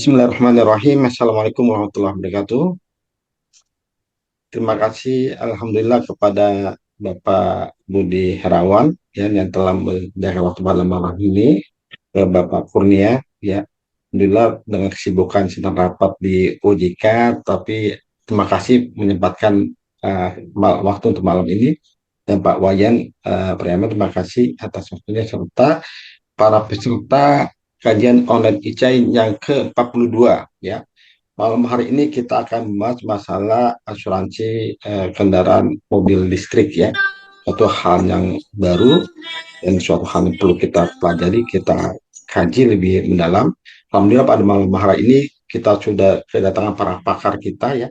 Bismillahirrahmanirrahim. Assalamualaikum warahmatullahi wabarakatuh. Terima kasih, Alhamdulillah kepada Bapak Budi Herawan ya, yang telah menyediakan waktu pada malam ini, ke Bapak Kurnia ya. Alhamdulillah dengan kesibukan sedang rapat di OJK, tapi terima kasih menyempatkan waktu untuk malam ini. Dan Pak Wayan Priama, terima kasih atas waktunya serta para peserta kajian online ICAI yang ke-42 ya. Malam hari ini kita akan membahas masalah asuransi kendaraan mobil listrik ya. Suatu hal yang baru dan suatu hal yang perlu kita pelajari, kita kaji lebih mendalam. Alhamdulillah pada malam hari ini kita sudah kedatangan para pakar kita ya.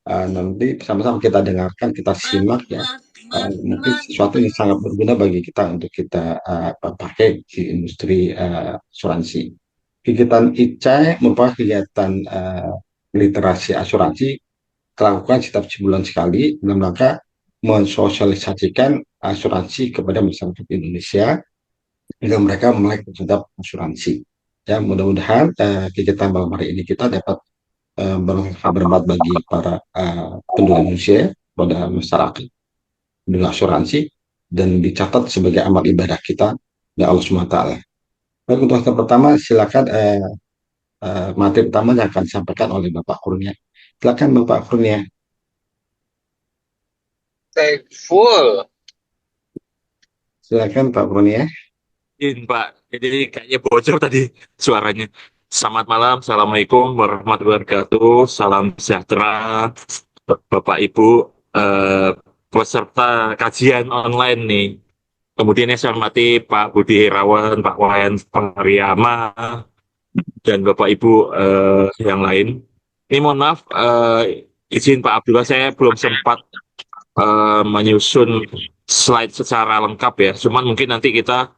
Nanti sama-sama kita dengarkan, kita simak ya. Mungkin sesuatu yang sangat berguna bagi kita untuk kita pakai di industri asuransi. Kegiatan ICAI merupakan kegiatan literasi asuransi dilakukan setiap sebulan sekali dalam rangka mensosialisasikan asuransi kepada masyarakat Indonesia agar mereka melek terhadap asuransi. Ya, mudah-mudahan kegiatan malam hari ini kita dapat bermanfaat bagi para penduduk Indonesia, pada masyarakat dengan asuransi dan dicatat sebagai amal ibadah kita ya Allah SWT. Baik, untuk yang pertama silakan materi pertama yang akan disampaikan oleh Bapak Kurnia. Silakan Bapak Kurnia. Thankful. Silakan Pak Kurnia. Pak. Jadi kayaknya bocor tadi suaranya. Selamat malam, Assalamualaikum warahmatullahi wabarakatuh. Salam sejahtera, Bapak Ibu, eh, peserta kajian online nih. Kemudian yang saya hormati Pak Budi Irawan, Pak Wayan Pangariama, dan Bapak Ibu yang lain. Ini mohon maaf, izin Pak Abdullah, saya belum sempat menyusun slide secara lengkap ya. Cuman mungkin nanti kita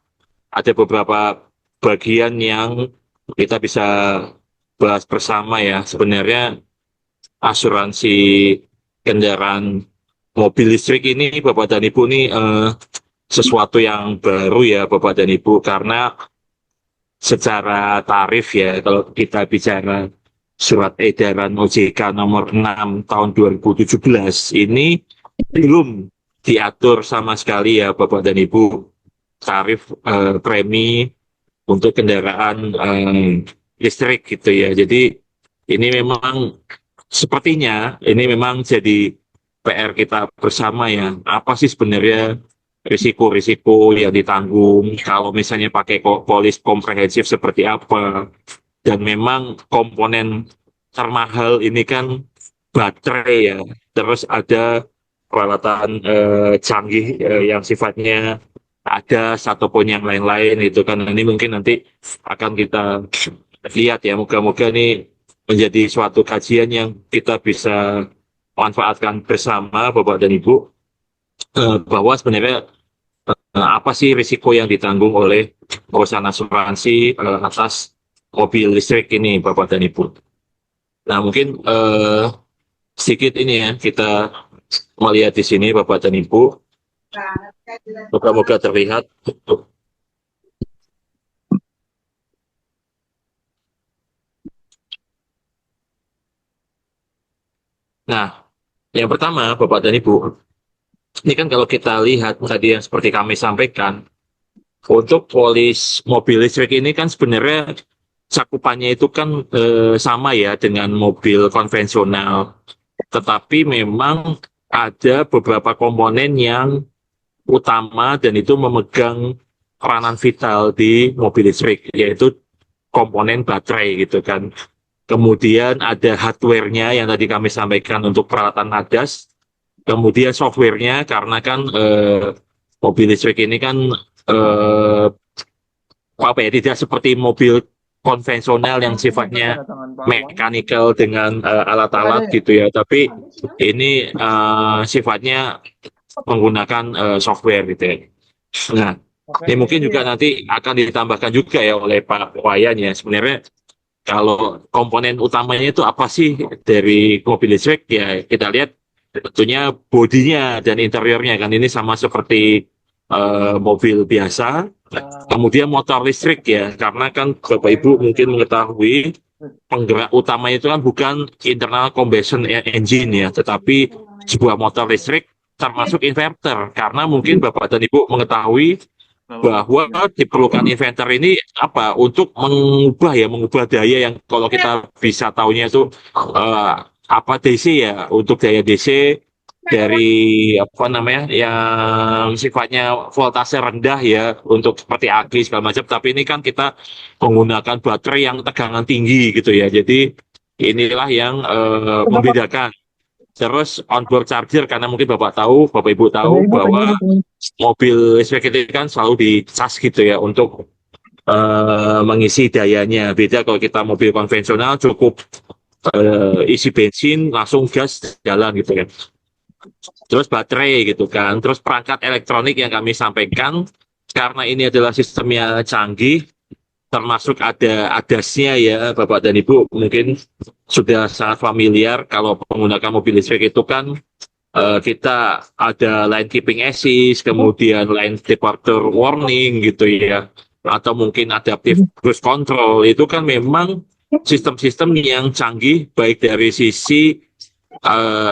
ada beberapa bagian yang kita bisa bahas bersama ya. Sebenarnya asuransi kendaraan mobil listrik ini Bapak dan Ibu ini sesuatu yang baru ya Bapak dan Ibu, karena secara tarif ya, kalau kita bicara surat edaran OJK nomor 6 tahun 2017 ini belum diatur sama sekali ya Bapak dan Ibu tarif premi untuk kendaraan listrik gitu ya. Jadi ini memang sepertinya ini memang jadi PR kita bersama ya. Apa sih sebenarnya risiko-risiko yang ditanggung kalau misalnya pakai polis komprehensif seperti apa? Dan memang komponen termahal ini kan baterai ya. Terus ada peralatan canggih yang sifatnya ada satupun yang lain-lain itu kan, ini mungkin nanti akan kita lihat ya. Moga-moga ini menjadi suatu kajian yang kita bisa manfaatkan bersama Bapak dan Ibu, bahwa sebenarnya apa sih risiko yang ditanggung oleh perusahaan asuransi atas mobil listrik ini Bapak dan Ibu. Nah mungkin sedikit ini ya kita melihat di sini Bapak dan Ibu, moga-moga terlihat. Nah, yang pertama Bapak dan Ibu, ini kan kalau kita lihat tadi yang seperti kami sampaikan, untuk polis mobil listrik ini kan sebenarnya cakupannya itu kan sama ya dengan mobil konvensional. Tetapi memang ada beberapa komponen yang utama dan itu memegang peranan vital di mobil listrik, yaitu komponen baterai gitu kan. Kemudian ada hardware-nya yang tadi kami sampaikan untuk peralatan ADAS. Kemudian software-nya, karena kan mobil listrik ini kan eh, apa ya, tidak seperti mobil konvensional yang sifatnya mechanical dengan alat-alat gitu ya. Tapi ini sifatnya menggunakan software gitu ya. Nah, ini mungkin juga nanti akan ditambahkan juga ya oleh Pak Wayan ya. Sebenarnya kalau komponen utamanya itu apa sih dari mobil listrik ya, kita lihat tentunya bodinya dan interiornya kan ini sama seperti mobil biasa. Kemudian motor listrik ya, karena kan Bapak Ibu mungkin mengetahui penggerak utama itu kan bukan internal combustion engine ya, tetapi sebuah motor listrik termasuk inverter. Karena mungkin Bapak dan Ibu mengetahui bahwa diperlukan inverter ini apa untuk mengubah daya yang kalau kita bisa tahunya itu eh, apa DC ya, untuk daya DC dari apa namanya yang sifatnya voltase rendah ya untuk seperti aki segala macam, tapi ini kan kita menggunakan baterai yang tegangan tinggi gitu ya, jadi inilah yang membedakan. Terus onboard charger, karena mungkin Bapak Ibu tahu bahwa mobil listrik itu kan selalu dicas gitu ya untuk mengisi dayanya. Beda kalau kita mobil konvensional cukup isi bensin langsung gas jalan gitu kan. Terus baterai gitu kan. Terus perangkat elektronik yang kami sampaikan karena ini adalah sistemnya canggih, termasuk ada ADAS-nya ya Bapak dan Ibu mungkin sudah sangat familiar kalau menggunakan mobil listrik itu kan kita ada line keeping assist, kemudian line departure warning gitu ya, atau mungkin adaptive cruise control. Itu kan memang sistem-sistem yang canggih baik dari sisi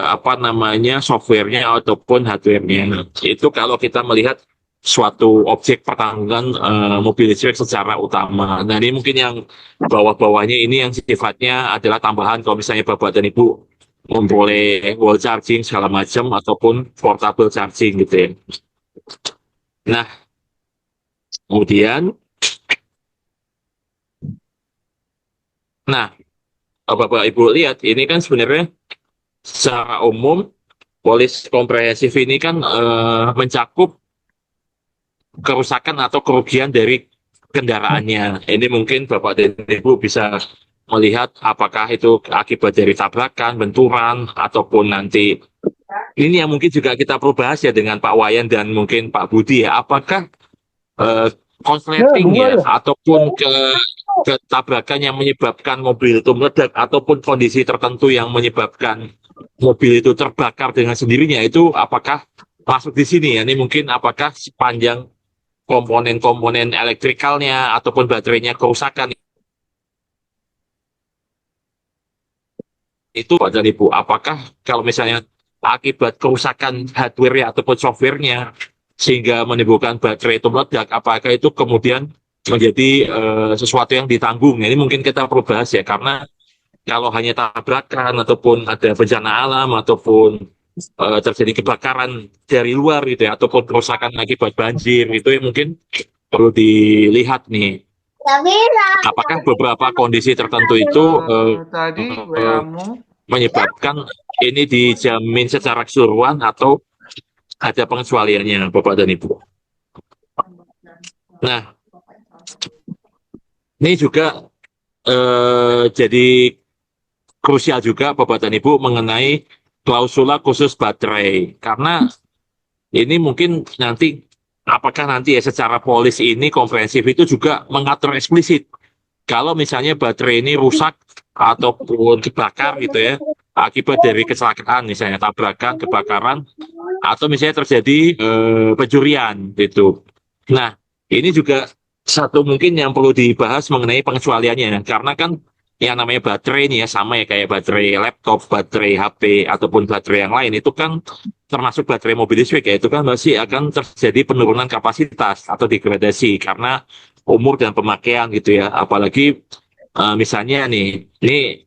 apa namanya softwarenya ataupun hardwarenya. Itu kalau kita melihat suatu objek pertanggungan mobil listrik secara utama. Nah ini mungkin yang bawah-bawahnya ini yang sifatnya adalah tambahan kalau misalnya Bapak dan Ibu memperoleh wall charging segala macam ataupun portable charging gitu ya. Nah, kemudian, nah, Bapak Ibu lihat ini kan sebenarnya secara umum polis komprehensif ini kan mencakup kerusakan atau kerugian dari kendaraannya. Ini mungkin Bapak dan Ibu bisa melihat apakah itu akibat dari tabrakan, benturan, ataupun nanti ini yang mungkin juga kita perlu bahas ya dengan Pak Wayan dan mungkin Pak Budi ya. Apakah eh, konsleting ya ataupun ketabrakan yang menyebabkan mobil itu meledak ataupun kondisi tertentu yang menyebabkan mobil itu terbakar dengan sendirinya itu apakah masuk di sini ya? Ini mungkin apakah sepanjang komponen-komponen elektrikalnya ataupun baterainya kerusakan itu Pak dan Ibu, apakah kalau misalnya akibat kerusakan hardware ataupun softwarenya sehingga menimbulkan baterai itu meledak, apakah itu kemudian menjadi sesuatu yang ditanggung? Nah, ini mungkin kita perlu bahas ya, karena kalau hanya tabrakan ataupun ada bencana alam ataupun terjadi kebakaran dari luar gitu ya, ataupun kerusakan akibat banjir itu yang mungkin perlu dilihat nih. Apakah beberapa kondisi tertentu itu Tadi eh, WA-mu menyebabkan ini dijamin secara keseluruhan atau ada pengecualiannya, Bapak dan Ibu? Nah, ini juga jadi krusial juga Bapak dan Ibu mengenai klausula khusus baterai. Karena ini mungkin nanti, apakah nanti ya secara polis ini komprehensif itu juga mengatur eksplisit. Kalau misalnya baterai ini rusak ataupun kebakar gitu ya, akibat dari kecelakaan misalnya tabrakan, kebakaran, atau misalnya terjadi pencurian gitu. Nah, ini juga satu mungkin yang perlu dibahas mengenai pengecualiannya, karena kan yang namanya baterai ini ya sama ya kayak baterai laptop, baterai HP ataupun baterai yang lain itu kan termasuk baterai mobil listrik ya, itu kan masih akan terjadi penurunan kapasitas atau degradasi karena umur dan pemakaian gitu ya. Apalagi misalnya nih, ini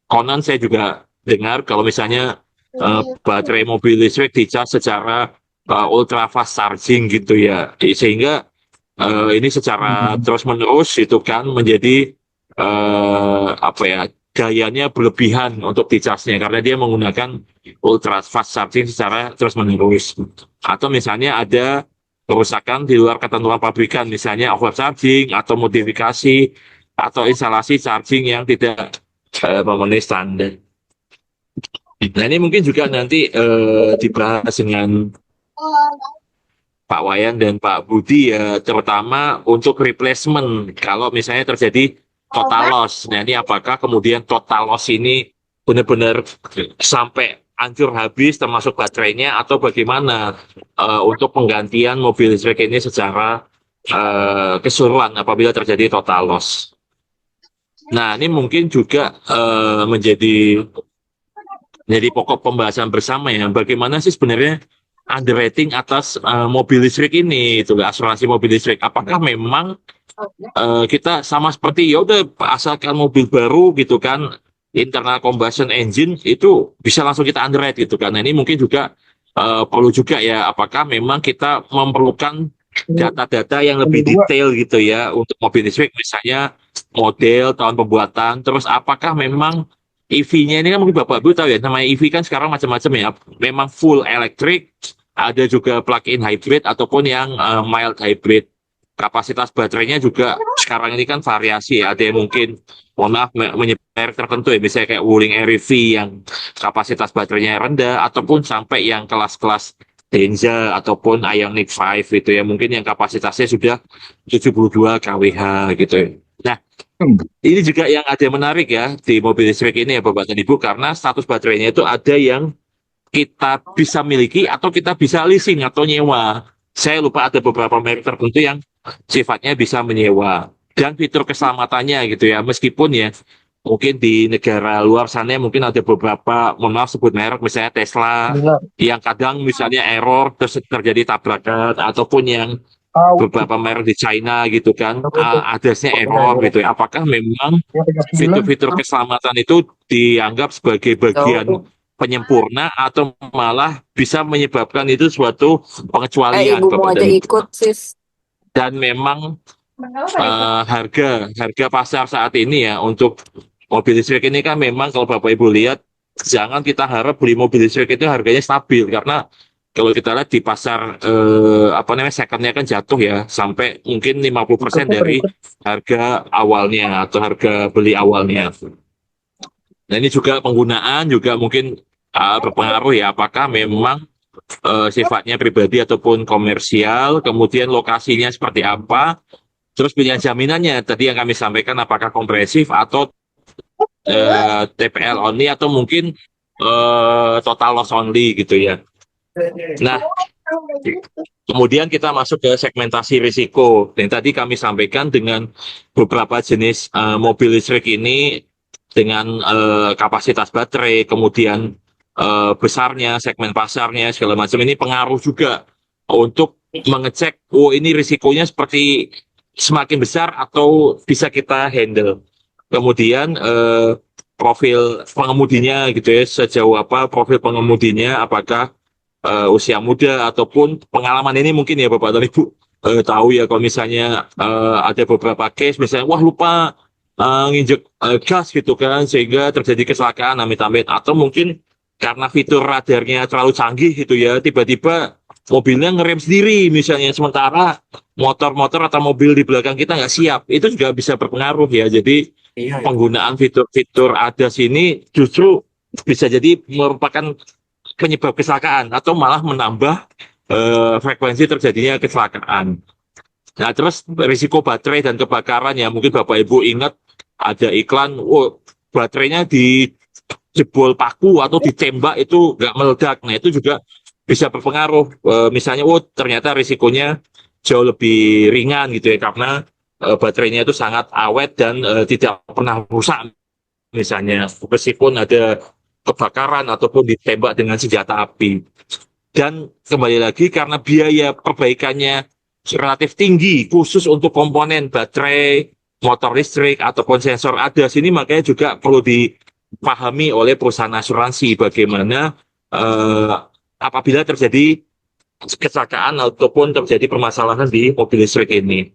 konon saya juga dengar kalau misalnya baterai mobil listrik dicas secara ultra fast charging gitu ya, sehingga ini secara terus menerus itu kan menjadi apa ya gayanya berlebihan untuk dicasnya karena dia menggunakan ultra fast charging secara terus menerus. Atau misalnya ada kerusakan di luar ketentuan pabrikan, misalnya overcharging atau modifikasi atau instalasi charging yang tidak memenuhi standar. Nah ini mungkin juga nanti dibahas dengan Pak Wayan dan Pak Budi ya, terutama untuk replacement kalau misalnya terjadi total loss. Nah ini apakah kemudian total loss ini benar-benar sampai hancur habis termasuk baterainya atau bagaimana untuk penggantian mobil listrik ini secara keseluruhan apabila terjadi total loss. Nah, ini mungkin juga menjadi pokok pembahasan bersama ya. Bagaimana sih sebenarnya underwriting atas mobil listrik ini, itu asuransi mobil listrik. Apakah memang kita sama seperti ya udah asalkan mobil baru gitu kan, internal combustion engine itu bisa langsung kita underwrite gitu kan. Nah, ini mungkin juga perlu juga ya, apakah memang kita memerlukan data-data yang lebih detail gitu ya untuk mobil listrik, misalnya model, tahun pembuatan, terus apakah memang EV-nya ini kan mungkin Bapak Ibu tahu ya, namanya EV kan sekarang macam-macam ya, memang full electric, ada juga plug-in hybrid ataupun yang mild hybrid. Kapasitas baterainya juga sekarang ini kan variasi ya. Ada yang mungkin, mohon maaf, menyebar tertentu ya, misalnya kayak Wuling REV yang kapasitas baterainya rendah, ataupun sampai yang kelas-kelas Denza ataupun Ioniq 5 gitu ya, mungkin yang kapasitasnya sudah 72 kWh gitu ya. Nah, ini juga yang ada yang menarik ya di mobil listrik ini ya Bapak dan Ibu, karena status baterainya itu ada yang kita bisa miliki atau kita bisa leasing atau nyewa. Saya lupa ada beberapa merek tertentu yang sifatnya bisa menyewa. Dan fitur keselamatannya gitu ya, meskipun ya mungkin di negara luar sana mungkin ada beberapa, mohon maaf sebut merek, misalnya Tesla, yang kadang misalnya error terus terjadi tabrakan, ataupun yang beberapa merek di China gitu kan, adresnya error gitu ya. Apakah memang fitur-fitur keselamatan itu dianggap sebagai bagian penyempurna atau malah bisa menyebabkan itu suatu pengecualian Ibumu Bapak aja dan Ibu? ikut, sis. Dan memang harga pasar saat ini ya untuk mobil listrik ini kan memang kalau Bapak Ibu lihat, jangan kita harap beli mobil listrik itu harganya stabil, karena kalau kita lihat di pasar apa namanya secondnya kan jatuh ya sampai mungkin 50% dari harga awalnya atau harga beli awalnya. Nah, ini juga penggunaan juga mungkin berpengaruh ya, apakah memang sifatnya pribadi ataupun komersial, kemudian lokasinya seperti apa, terus pilihan jaminannya tadi yang kami sampaikan, apakah kompresif atau TPL only atau mungkin total loss only gitu ya. Nah, kemudian kita masuk ke segmentasi risiko. Dan tadi kami sampaikan dengan beberapa jenis mobil listrik ini dengan kapasitas baterai, kemudian besarnya, segmen pasarnya, segala macam ini pengaruh juga untuk mengecek, oh ini risikonya seperti semakin besar atau bisa kita handle. Kemudian profil pengemudinya gitu ya, sejauh apa profil pengemudinya, apakah usia muda ataupun pengalaman ini mungkin ya Bapak dan Ibu tahu ya, kalau misalnya ada beberapa case misalnya wah lupa nginjek gas gitu kan sehingga terjadi kecelakaan amit-amit, atau mungkin karena fitur radarnya terlalu canggih gitu ya, tiba-tiba mobilnya ngerem sendiri misalnya, sementara motor-motor atau mobil di belakang kita nggak siap, itu juga bisa berpengaruh ya. Jadi penggunaan fitur-fitur ADAS ini justru bisa jadi merupakan penyebab kecelakaan atau malah menambah frekuensi terjadinya kecelakaan. Nah, terus risiko baterai dan kebakaran ya, mungkin Bapak Ibu ingat ada iklan, oh, baterainya dijebol paku atau ditembak itu nggak meledak. Nah, itu juga bisa berpengaruh. Misalnya, oh ternyata risikonya jauh lebih ringan gitu ya, karena baterainya itu sangat awet dan tidak pernah rusak misalnya, meskipun ada kebakaran ataupun ditembak dengan senjata api. Dan kembali lagi, karena biaya perbaikannya relatif tinggi, khusus untuk komponen baterai, motor listrik, ataupun sensor ADAS ini, makanya juga perlu dipahami oleh perusahaan asuransi bagaimana apabila terjadi kecelakaan ataupun terjadi permasalahan di mobil listrik ini.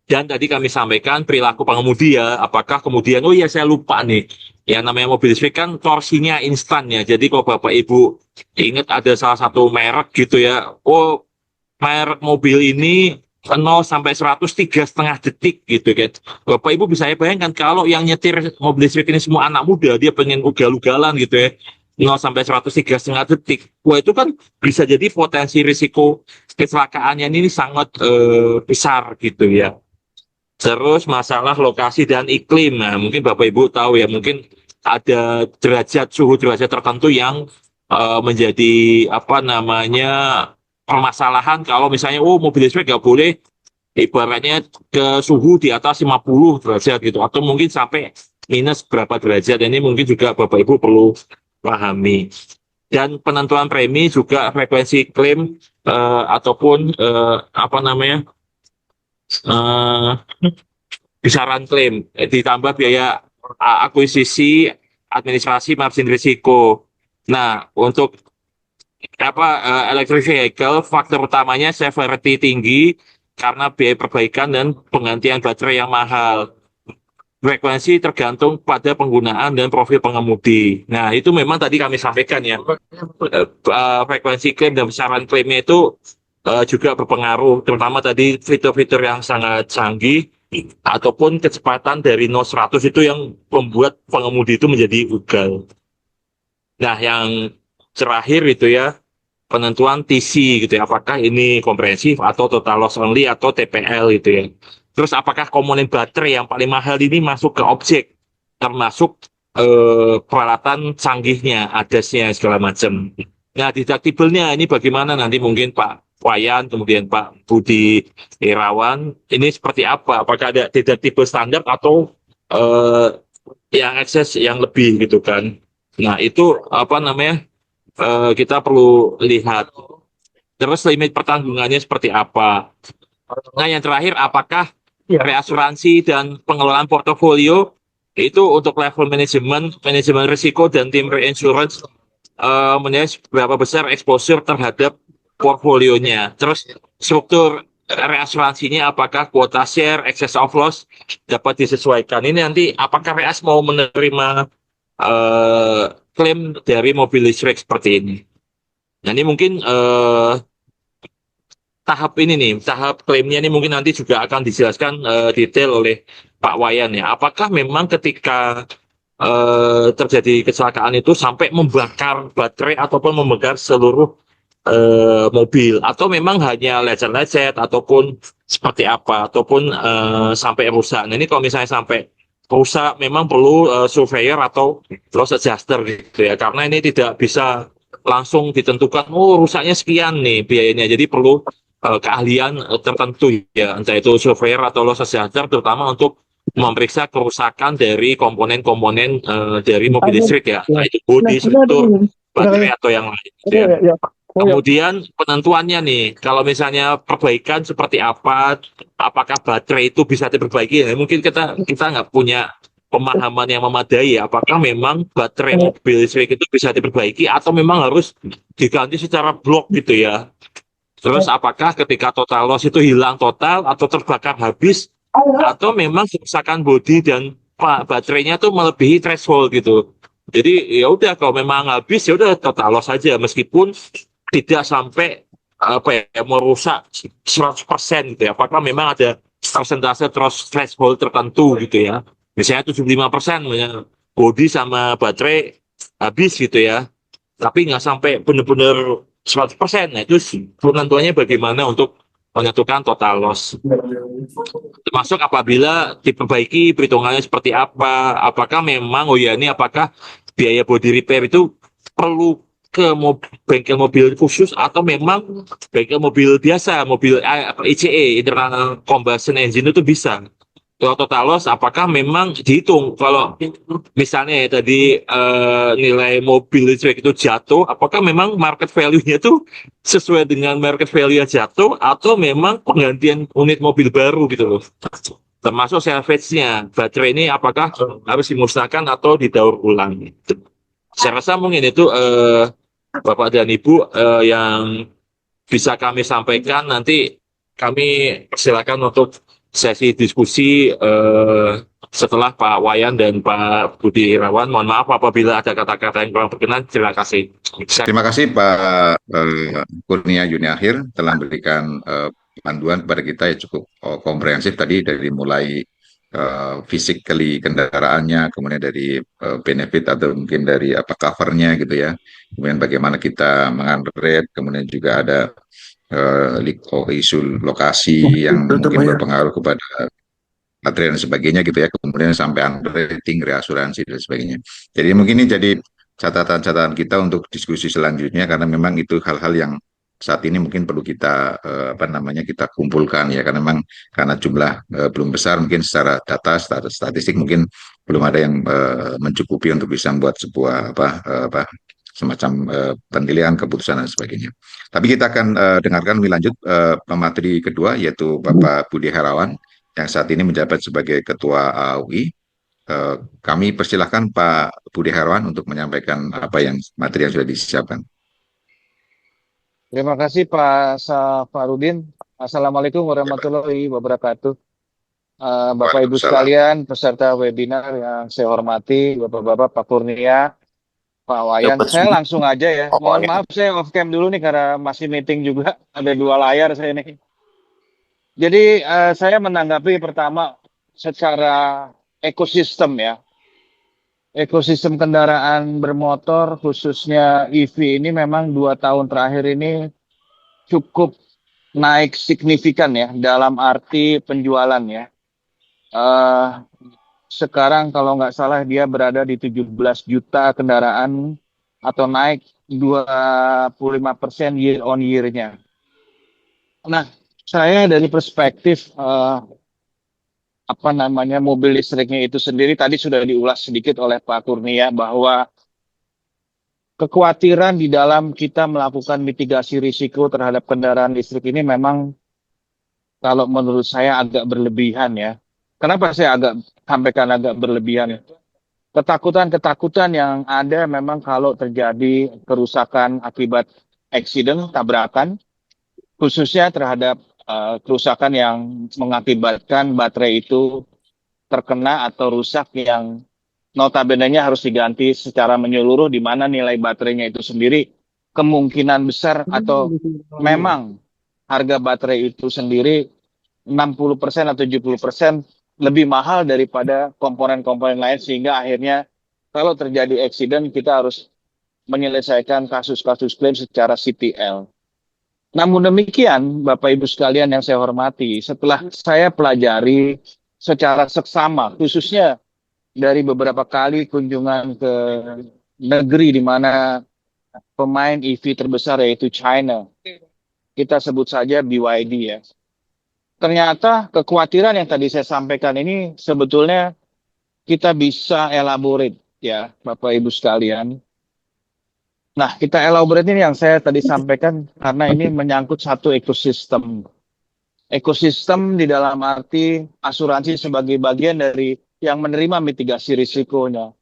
Dan tadi kami sampaikan perilaku pengemudi ya, apakah kemudian, oh iya saya lupa nih, yang namanya mobil listrik kan torsinya instan ya, jadi kalau Bapak Ibu ingat ada salah satu merek gitu ya, oh merek mobil ini 0 sampai 100 3,5 detik gitu kan. Bapak Ibu bisa bayangkan kalau yang nyetir mobil listrik ini semua anak muda, dia pengen ugal-ugalan gitu ya, 0 sampai 100 3,5 detik. Wah itu kan bisa jadi potensi risiko kecelakaannya ini sangat besar gitu ya. Terus masalah lokasi dan iklim. Nah, mungkin Bapak Ibu tahu ya, mungkin ada suhu derajat tertentu yang menjadi apa namanya permasalahan kalau misalnya oh mobil listrik nggak boleh ibaratnya ke suhu di atas 50 derajat gitu, atau mungkin sampai minus berapa derajat. Ini mungkin juga Bapak Ibu perlu pahami. Dan penentuan premi juga frekuensi klaim ataupun apa namanya eh, besaran klaim, ditambah biaya akuisisi, administrasi, margin risiko. Nah, untuk apa electric vehicle, faktor utamanya severity tinggi karena biaya perbaikan dan penggantian baterai yang mahal. Frekuensi tergantung pada penggunaan dan profil pengemudi. Nah, itu memang tadi kami sampaikan ya. Frekuensi klaim dan besaran klaimnya itu juga berpengaruh, terutama tadi fitur-fitur yang sangat canggih ataupun kecepatan dari 0 100 itu yang membuat pengemudi itu menjadi ugal. Nah, yang terakhir itu ya, penentuan TC gitu ya, apakah ini komprehensif atau total loss only atau TPL gitu ya. Terus apakah komponen baterai yang paling mahal ini masuk ke objek, termasuk peralatan canggihnya, adasnya segala macam. Nah, deductible-nya ini bagaimana nanti mungkin Pak Wayan, kemudian Pak Budi Irawan, ini seperti apa? Apakah ada deductible standar atau eh, yang ekses yang lebih gitu kan? Nah, itu apa namanya? Kita perlu lihat. Terus limit pertanggungannya seperti apa? Nah, yang terakhir, apakah reasuransi dan pengelolaan portofolio itu untuk level manajemen, manajemen risiko dan tim reinsurance menilai berapa besar exposure terhadap portfolionya. Terus struktur reasuransinya apakah kuota share, excess of loss dapat disesuaikan. Ini nanti apakah reas mau menerima eh, klaim dari mobil listrik seperti ini. Nah, ini mungkin tahap ini nih, tahap klaimnya ini mungkin nanti juga akan dijelaskan detail oleh Pak Wayan ya. Apakah memang ketika terjadi kecelakaan itu sampai membakar baterai ataupun membakar seluruh mobil, atau memang hanya lecet-lecet ataupun seperti apa, ataupun sampai rusak. Nah, ini kalau misalnya sampai rusak memang perlu surveyor atau loss adjuster gitu ya, karena ini tidak bisa langsung ditentukan, oh rusaknya sekian nih biayanya, jadi perlu keahlian tertentu ya, entah itu surveyor atau loss adjuster, terutama untuk memeriksa kerusakan dari komponen-komponen dari mobil listrik ya, entah itu bodi, struktur, baterai atau yang lain gitu ya. Kemudian penentuannya nih, kalau misalnya perbaikan seperti apa, apakah baterai itu bisa diperbaiki? Nah, mungkin kita nggak punya pemahaman yang memadai ya, apakah memang baterai mobil listrik itu bisa diperbaiki atau memang harus diganti secara blok gitu ya. Terus apakah ketika total loss itu hilang total atau terbakar habis atau memang kerusakan bodi dan baterainya tuh melebihi threshold gitu. Jadi ya udah kalau memang habis ya udah total loss saja meskipun tidak sampai apa ya merusak 100% gitu ya. Apakah memang ada persentase threshold tertentu gitu ya. Misalnya 75% bodi sama baterai habis gitu ya. Tapi nggak sampai benar-benar 100%. Nah, itu penentuannya bagaimana untuk menentukan total loss. Termasuk apabila diperbaiki perhitungannya seperti apa. Apakah memang, oh ya ini apakah biaya body repair itu perlu ke bengkel mobil khusus atau memang bengkel mobil biasa, mobil ICE, internal combustion engine itu bisa. Kalau total loss, apakah memang dihitung kalau misalnya ya, tadi nilai mobil listrik itu jatuh, apakah memang market value-nya itu sesuai dengan market value yang jatuh atau memang penggantian unit mobil baru gitu loh. Termasuk salvage-nya, baterai ini apakah harus dimusnahkan atau didaur ulang. Saya rasa mungkin itu Bapak dan Ibu yang bisa kami sampaikan. Nanti kami persilakan untuk sesi diskusi setelah Pak Wayan dan Pak Budi Irawan. Mohon maaf apabila ada kata-kata yang kurang berkenan. Terima kasih. Terima kasih Pak Kurnia Juniakhir telah memberikan panduan kepada kita yang cukup komprehensif tadi dari mulai physically kendaraannya, kemudian dari benefit atau mungkin dari apa covernya gitu ya, kemudian bagaimana kita mengunderwrite, kemudian juga ada isu lokasi yang mungkin berpengaruh kepada baterai dan sebagainya gitu ya, kemudian sampai underwriting, reasuransi dan sebagainya. Jadi mungkin ini jadi catatan-catatan kita untuk diskusi selanjutnya karena memang itu hal-hal yang saat ini mungkin perlu kita kita kumpulkan ya, karena memang karena jumlah belum besar, mungkin secara data statistik mungkin belum ada yang mencukupi untuk bisa membuat sebuah semacam penilaian keputusan dan sebagainya. Tapi kita akan dengarkan lebih lanjut pemateri kedua, yaitu Bapak Budi Herawan yang saat ini menjabat sebagai Ketua AUI. Kami persilahkan Pak Budi Herawan untuk menyampaikan apa yang materi yang sudah disiapkan. Terima kasih Pak Safarudin. Assalamualaikum warahmatullahi wabarakatuh. Bapak Ibu sekalian, peserta webinar yang saya hormati, Bapak-Bapak, Pak Kurnia, Pak Wayan. Saya langsung aja ya. Mohon maaf saya off cam dulu nih karena masih meeting juga. Ada 2 layar saya nih. Jadi saya menanggapi pertama secara ekosistem ya. Ekosistem kendaraan bermotor khususnya EV ini memang 2 tahun terakhir ini cukup naik signifikan ya dalam arti penjualan ya. Sekarang kalau nggak salah dia berada di 17 juta kendaraan atau naik 25% year on year-nya. Nah, saya dari perspektif mobil listriknya itu sendiri tadi sudah diulas sedikit oleh Pak Kurnia bahwa kekhawatiran di dalam kita melakukan mitigasi risiko terhadap kendaraan listrik ini memang kalau menurut saya agak berlebihan ya. Kenapa saya sampaikan agak berlebihan? Ketakutan-ketakutan yang ada memang kalau terjadi kerusakan akibat accident, tabrakan, khususnya terhadap kerusakan yang mengakibatkan baterai itu terkena atau rusak yang notabene-nya harus diganti secara menyeluruh, di mana nilai baterainya itu sendiri kemungkinan besar atau memang harga baterai itu sendiri 60% atau 70% lebih mahal daripada komponen-komponen lain, sehingga akhirnya kalau terjadi accident kita harus menyelesaikan kasus-kasus klaim secara CTL. Namun demikian, Bapak Ibu sekalian yang saya hormati, setelah saya pelajari secara seksama, khususnya dari beberapa kali kunjungan ke negeri di mana pemain EV terbesar yaitu China, kita sebut saja BYD ya. Ternyata kekhawatiran yang tadi saya sampaikan ini sebetulnya kita bisa elaborate ya Bapak Ibu sekalian. Nah, kita elaborate ini yang saya tadi sampaikan karena ini menyangkut satu ekosistem. Ekosistem di dalam arti asuransi sebagai bagian dari yang menerima mitigasi risikonya.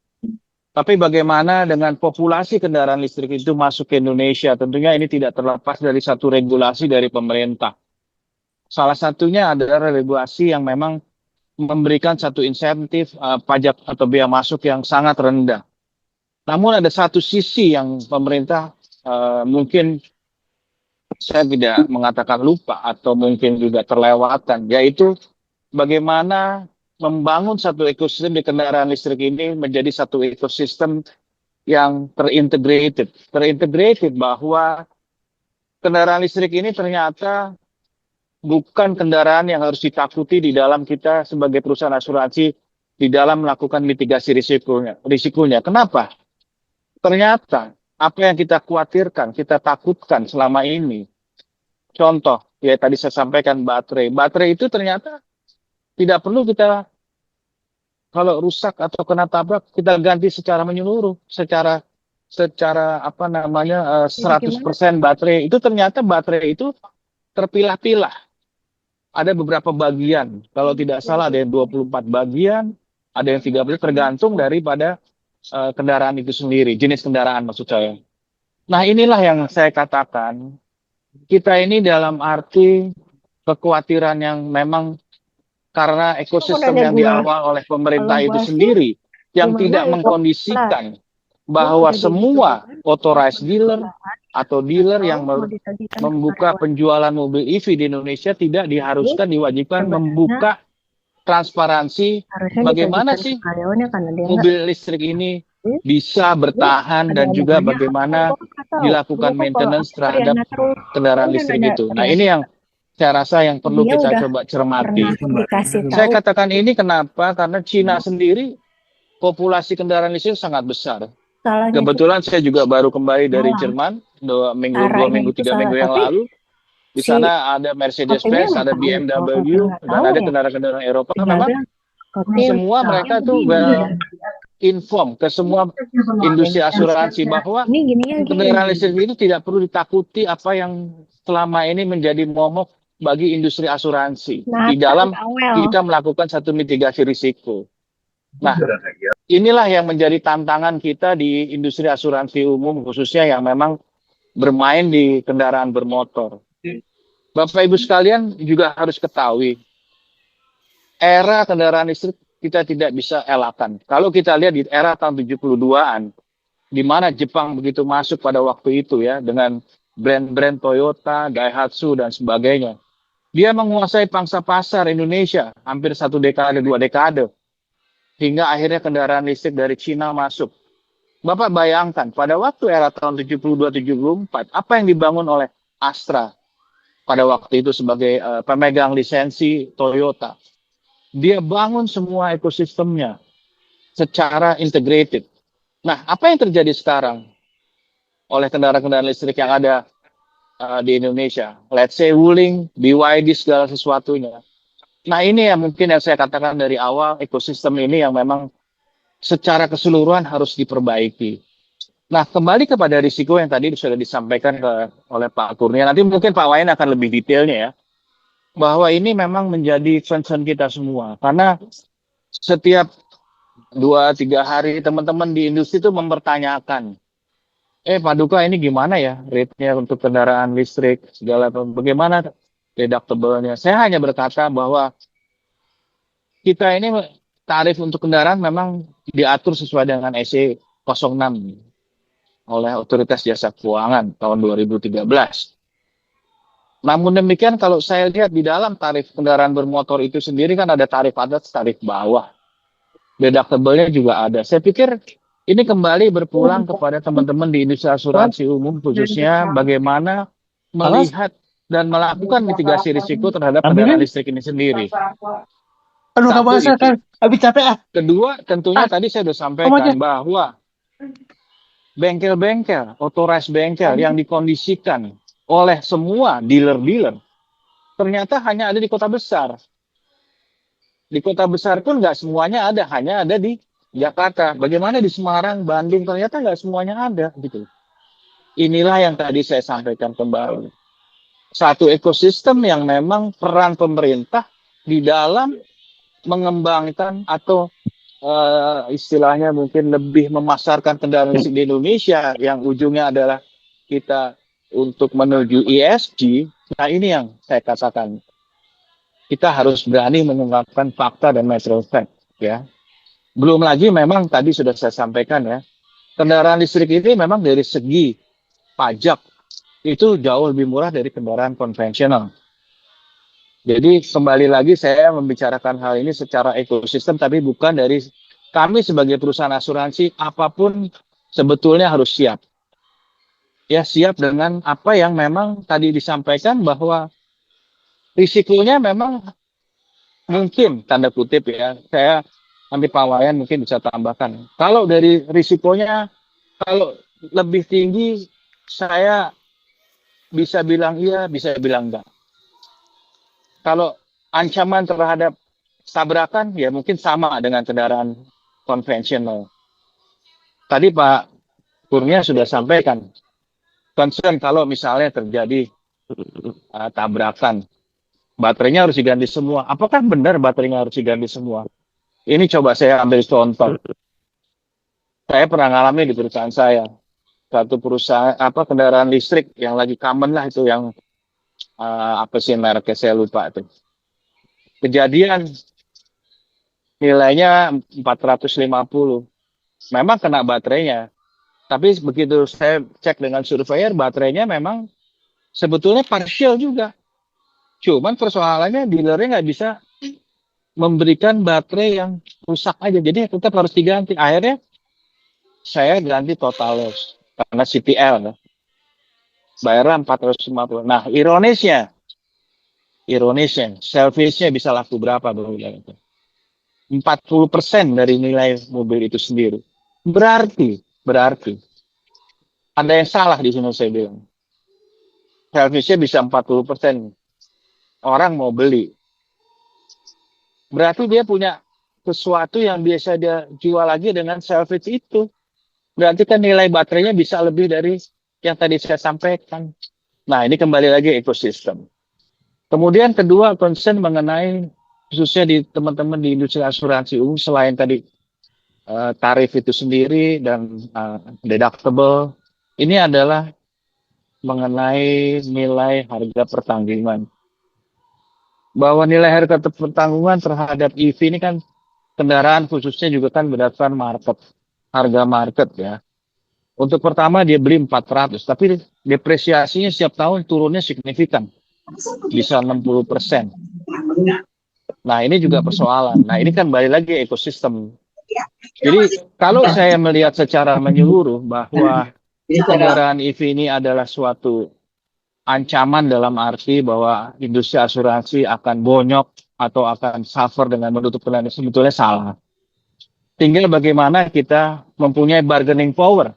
Tapi bagaimana dengan populasi kendaraan listrik itu masuk ke Indonesia? Tentunya ini tidak terlepas dari satu regulasi dari pemerintah. Salah satunya adalah regulasi yang memang memberikan satu insentif pajak atau bea masuk yang sangat rendah. Namun ada satu sisi yang pemerintah mungkin saya tidak mengatakan lupa atau mungkin juga terlewatkan, yaitu bagaimana membangun satu ekosistem di kendaraan listrik ini menjadi satu ekosistem yang terintegrated. Terintegrated bahwa kendaraan listrik ini ternyata bukan kendaraan yang harus ditakuti di dalam kita sebagai perusahaan asuransi di dalam melakukan mitigasi risikonya. Kenapa? Ternyata apa yang kita khawatirkan, kita takutkan selama ini. Contoh, ya tadi saya sampaikan baterai. Baterai itu ternyata tidak perlu kita, kalau rusak atau kena tabrak, kita ganti secara menyeluruh, secara 100% baterai. Itu ternyata baterai itu terpilah-pilah. Ada beberapa bagian. Kalau tidak salah ada yang 24 bagian, ada yang 30, tergantung daripada kendaraan itu sendiri, jenis kendaraan maksud saya. Nah, inilah yang saya katakan, kita ini dalam arti kekhawatiran yang memang karena ekosistem yang diawal oleh pemerintah itu sendiri, yang tidak mengkondisikan bahwa semua authorized dealer atau dealer yang membuka penjualan mobil EV di Indonesia tidak diharuskan, diwajibkan membuka transparansi bagaimana sih mobil listrik ini bisa bertahan dan juga bagaimana dilakukan maintenance terhadap kendaraan listrik itu. Nah, ini yang saya rasa yang perlu kita coba cermati. Saya katakan ini kenapa? Karena Cina sendiri populasi kendaraan listrik sangat besar. Kebetulan saya juga baru kembali dari Jerman dua minggu caranya itu 3 salah. minggu yang Tapi lalu. Di si sana ada Kopimnya Mercedes-Benz, nggak ada tahu. Kalau Kopim BMW, nggak dan tahu ada ya kendaraan-kendaraan Eropa. Memang tinggalnya Kopim semua mereka tuh well inform ke semua industri asuransi bahwa ini gininya kendaraan gini. listrik itu tidak perlu ditakuti apa yang selama ini menjadi momok bagi industri asuransi di dalam Awel. kita melakukan satu mitigasi risiko. Nah, inilah yang menjadi tantangan kita di industri asuransi umum khususnya yang memang bermain di kendaraan bermotor. Bapak Ibu sekalian juga harus ketahui, era kendaraan listrik kita tidak bisa elakkan. Kalau kita lihat di era tahun 72-an, di mana Jepang begitu masuk pada waktu itu ya, dengan brand-brand Toyota, Daihatsu, dan sebagainya. Dia menguasai pangsa pasar Indonesia hampir 1 dekade, 2 dekade. Hingga akhirnya kendaraan listrik dari Cina masuk. Bapak bayangkan, pada waktu era tahun 72-74, apa yang dibangun oleh Astra pada waktu itu sebagai pemegang lisensi Toyota. Dia bangun semua ekosistemnya secara integrated. Nah, apa yang terjadi sekarang oleh kendaraan-kendaraan listrik yang ada di Indonesia? Let's say Wuling, BYD, segala sesuatunya. Nah, ini yang mungkin yang saya katakan dari awal, ekosistem ini yang memang secara keseluruhan harus diperbaiki. Nah, kembali kepada risiko yang tadi sudah disampaikan oleh Pak Kurnia. Nanti mungkin Pak Wayan akan lebih detailnya ya. Bahwa ini memang menjadi concern kita semua. Karena setiap 2-3 hari teman-teman di industri itu mempertanyakan, Pak Duka ini gimana ya rate-nya untuk kendaraan listrik, segala bagaimana deductible-nya. Saya hanya berkata bahwa kita ini tarif untuk kendaraan memang diatur sesuai dengan SE 06 oleh Otoritas Jasa Keuangan tahun 2013. Namun demikian kalau saya lihat di dalam tarif kendaraan bermotor itu sendiri kan ada tarif atas, tarif bawah. Deductible-nya juga ada. Saya pikir ini kembali berpulang kepada teman-teman di industri asuransi umum khususnya bagaimana melihat dan melakukan mitigasi risiko terhadap kendaraan listrik ini sendiri. Aduh, Satu nggak bahasa itu. kan? Habis capek ah. Kedua, tentunya tadi saya sudah sampaikan bahwa bengkel-bengkel, authorized bengkel yang dikondisikan oleh semua dealer-dealer, ternyata hanya ada di kota besar. Di kota besar pun nggak semuanya ada, hanya ada di Jakarta. Bagaimana di Semarang, Bandung, ternyata nggak semuanya ada. Gitu. Inilah yang tadi saya sampaikan kembali. Satu ekosistem yang memang peran pemerintah di dalam mengembangkan atau istilahnya mungkin lebih memasarkan kendaraan listrik di Indonesia yang ujungnya adalah kita untuk menuju ESG. Nah, ini yang saya katakan. Kita harus berani mengungkapkan fakta dan material fact, ya. Belum lagi memang tadi sudah saya sampaikan ya, kendaraan listrik ini memang dari segi pajak itu jauh lebih murah dari kendaraan konvensional. Jadi kembali lagi saya membicarakan hal ini secara ekosistem, tapi bukan dari kami sebagai perusahaan asuransi, apapun sebetulnya harus siap. Ya, siap dengan apa yang memang tadi disampaikan bahwa risikonya memang mungkin, tanda kutip ya, saya nanti Pak Wayan mungkin bisa tambahkan. Kalau dari risikonya, kalau lebih tinggi, saya bisa bilang iya, bisa bilang enggak. Kalau ancaman terhadap tabrakan, ya mungkin sama dengan kendaraan konvensional. Tadi Pak Kurnia sudah sampaikan, concern kalau misalnya terjadi tabrakan, baterainya harus diganti semua. Apakah benar baterainya harus diganti semua? Ini coba saya ambil contoh. Saya pernah ngalami di perusahaan saya. Satu perusahaan, kendaraan listrik yang lagi common lah itu yang, apa sih mereknya saya lupa itu. Kejadian nilainya 450. Memang kena baterainya. Tapi begitu saya cek dengan surveyor, baterainya memang sebetulnya partial juga. Cuman persoalannya dealernya nggak bisa memberikan baterai yang rusak aja. Jadi tetap harus diganti. Akhirnya saya ganti total loss. Karena CPL. Bayarnya 450. Nah, ironisnya, service-nya bisa laku berapa? 40% dari nilai mobil itu sendiri. Berarti ada yang salah di sini saya bilang. Salvage-nya bisa 40%. Orang mau beli. Berarti dia punya sesuatu yang biasa dia jual lagi dengan salvage itu. Berarti kan nilai baterainya bisa lebih dari yang tadi saya sampaikan. Nah, ini kembali lagi ekosistem. Kemudian kedua, concern mengenai khususnya di teman-teman di industri asuransi umum, selain tadi tarif itu sendiri dan deductible, ini adalah mengenai nilai harga pertanggungan. Bahwa nilai harga pertanggungan terhadap EV ini kan kendaraan khususnya juga kan berdasarkan market, harga market ya. Untuk pertama dia beli 400, tapi depresiasinya setiap tahun turunnya signifikan, bisa 60%. Nah ini juga persoalan. Nah ini kan balik lagi ekosistem. Jadi kalau saya melihat secara menyeluruh bahwa kendaraan EV ini adalah suatu ancaman dalam arti bahwa industri asuransi akan bonyok atau akan suffer dengan menutup kendaraan, sebetulnya salah. Tinggal bagaimana kita mempunyai bargaining power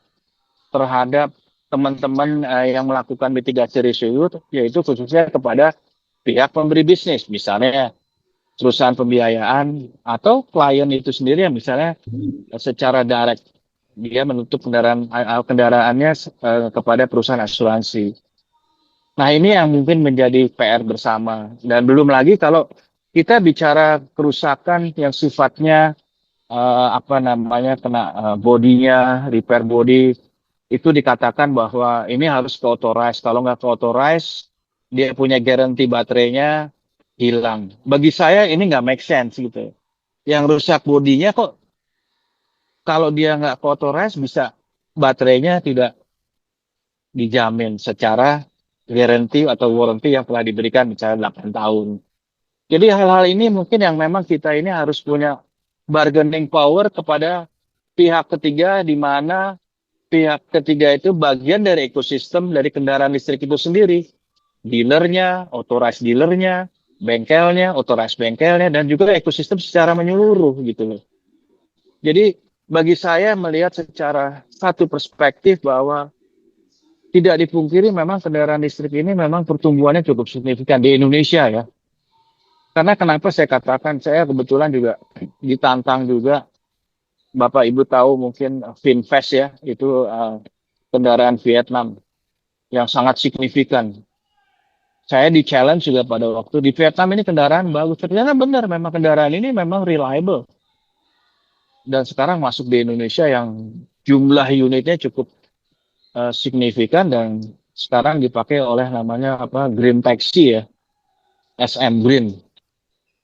terhadap teman-teman yang melakukan mitigasi risiko, yaitu khususnya kepada pihak pemberi bisnis, misalnya perusahaan pembiayaan atau klien itu sendiri yang misalnya secara direct dia menutup kendaraannya kepada perusahaan asuransi. Nah ini yang mungkin menjadi PR bersama. Dan belum lagi kalau kita bicara kerusakan yang sifatnya kena bodinya, repair body, itu dikatakan bahwa ini harus ke authorize. Kalau nggak ke authorize, dia punya garansi baterainya hilang. Bagi saya ini nggak make sense gitu. Yang rusak bodinya kok kalau dia nggak ke authorize bisa baterainya tidak dijamin secara garansi atau warranty yang telah diberikan misalnya 8 tahun. Jadi hal-hal ini mungkin yang memang kita ini harus punya bargaining power kepada pihak ketiga, di mana pihak ketiga itu bagian dari ekosistem dari kendaraan listrik itu sendiri. Dealernya, authorized dealernya, bengkelnya, authorized bengkelnya, dan juga ekosistem secara menyeluruh gitu loh. Jadi bagi saya melihat secara satu perspektif bahwa tidak dipungkiri memang kendaraan listrik ini memang pertumbuhannya cukup signifikan di Indonesia ya. Karena kenapa saya katakan, saya kebetulan juga ditantang juga, Bapak Ibu tahu mungkin Finfest ya, itu kendaraan Vietnam yang sangat signifikan. Saya di challenge juga pada waktu di Vietnam ini kendaraan bagus. Ternyata benar memang kendaraan ini memang reliable. Dan sekarang masuk di Indonesia yang jumlah unitnya cukup signifikan dan sekarang dipakai oleh namanya Green Taxi ya, SM Green.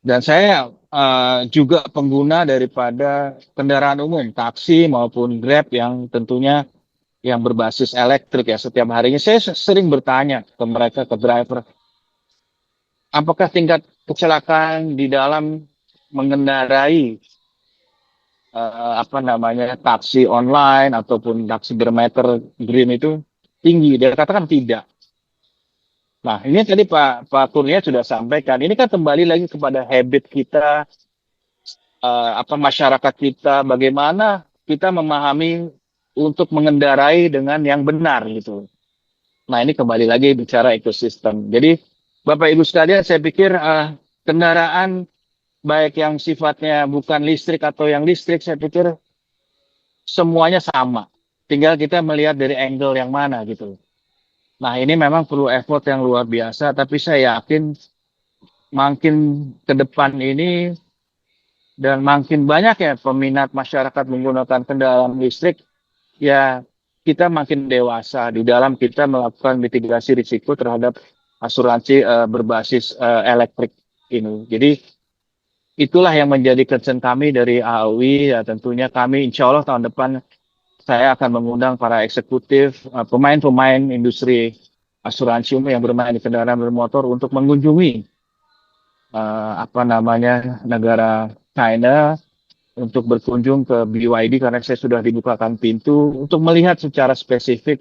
Dan saya juga pengguna daripada kendaraan umum, taksi maupun Grab yang tentunya yang berbasis elektrik ya. Setiap harinya saya sering bertanya ke mereka, ke driver, apakah tingkat kecelakaan di dalam mengendarai taksi online ataupun taksi bermeter green itu tinggi? Dia katakan tidak. Nah, ini tadi Pak Kurnia sudah sampaikan. Ini kan kembali lagi kepada habit kita, masyarakat kita, bagaimana kita memahami untuk mengendarai dengan yang benar gitu. Nah, ini kembali lagi bicara ekosistem. Jadi, Bapak Ibu sekalian, saya pikir kendaraan baik yang sifatnya bukan listrik atau yang listrik, saya pikir semuanya sama. Tinggal kita melihat dari angle yang mana gitu. Nah ini memang perlu effort yang luar biasa, tapi saya yakin makin ke depan ini dan makin banyak ya peminat masyarakat menggunakan kendaraan listrik, ya kita makin dewasa di dalam kita melakukan mitigasi risiko terhadap asuransi berbasis elektrik ini. Jadi itulah yang menjadi concern kami dari AOI, ya tentunya kami insya Allah tahun depan saya akan mengundang para eksekutif, pemain-pemain industri asuransi umum yang bermain di kendaraan bermotor untuk mengunjungi negara China untuk berkunjung ke BYD karena saya sudah dibukakan pintu untuk melihat secara spesifik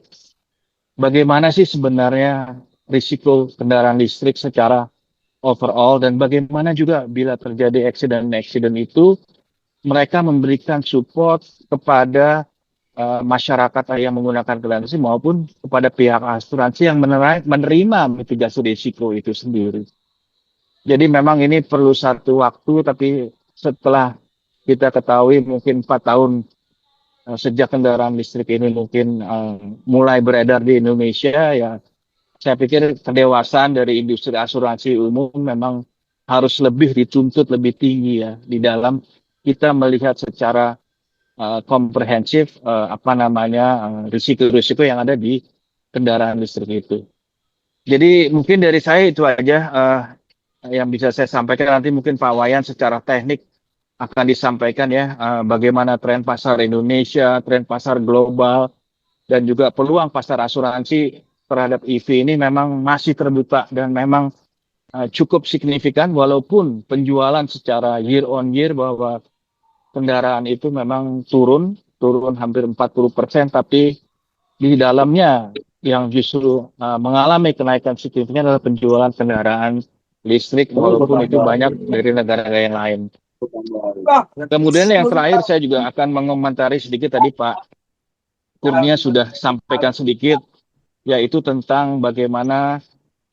bagaimana sih sebenarnya risiko kendaraan listrik secara overall dan bagaimana juga bila terjadi accident itu mereka memberikan support kepada masyarakat yang menggunakan kendaraan listrik maupun kepada pihak asuransi yang menerima mitigasi risiko itu sendiri. Jadi memang ini perlu satu waktu, tapi setelah kita ketahui mungkin 4 tahun sejak kendaraan listrik ini mungkin mulai beredar di Indonesia, ya saya pikir kedewasaan dari industri asuransi umum memang harus lebih dituntut lebih tinggi ya di dalam kita melihat secara komprehensif risiko-risiko yang ada di kendaraan listrik itu. Jadi mungkin dari saya itu aja yang bisa saya sampaikan. Nanti mungkin Pak Wayan secara teknik akan disampaikan ya bagaimana tren pasar Indonesia, tren pasar global, dan juga peluang pasar asuransi terhadap EV ini memang masih terbuka dan memang cukup signifikan, walaupun penjualan secara year on year bahwa kendaraan itu memang turun hampir 40%, tapi di dalamnya yang justru mengalami kenaikan signifikan adalah penjualan kendaraan listrik, walaupun itu banyak dari negara yang lain. Kemudian yang terakhir saya juga akan mengomentari sedikit, tadi Pak Kurnia sudah sampaikan sedikit, yaitu tentang bagaimana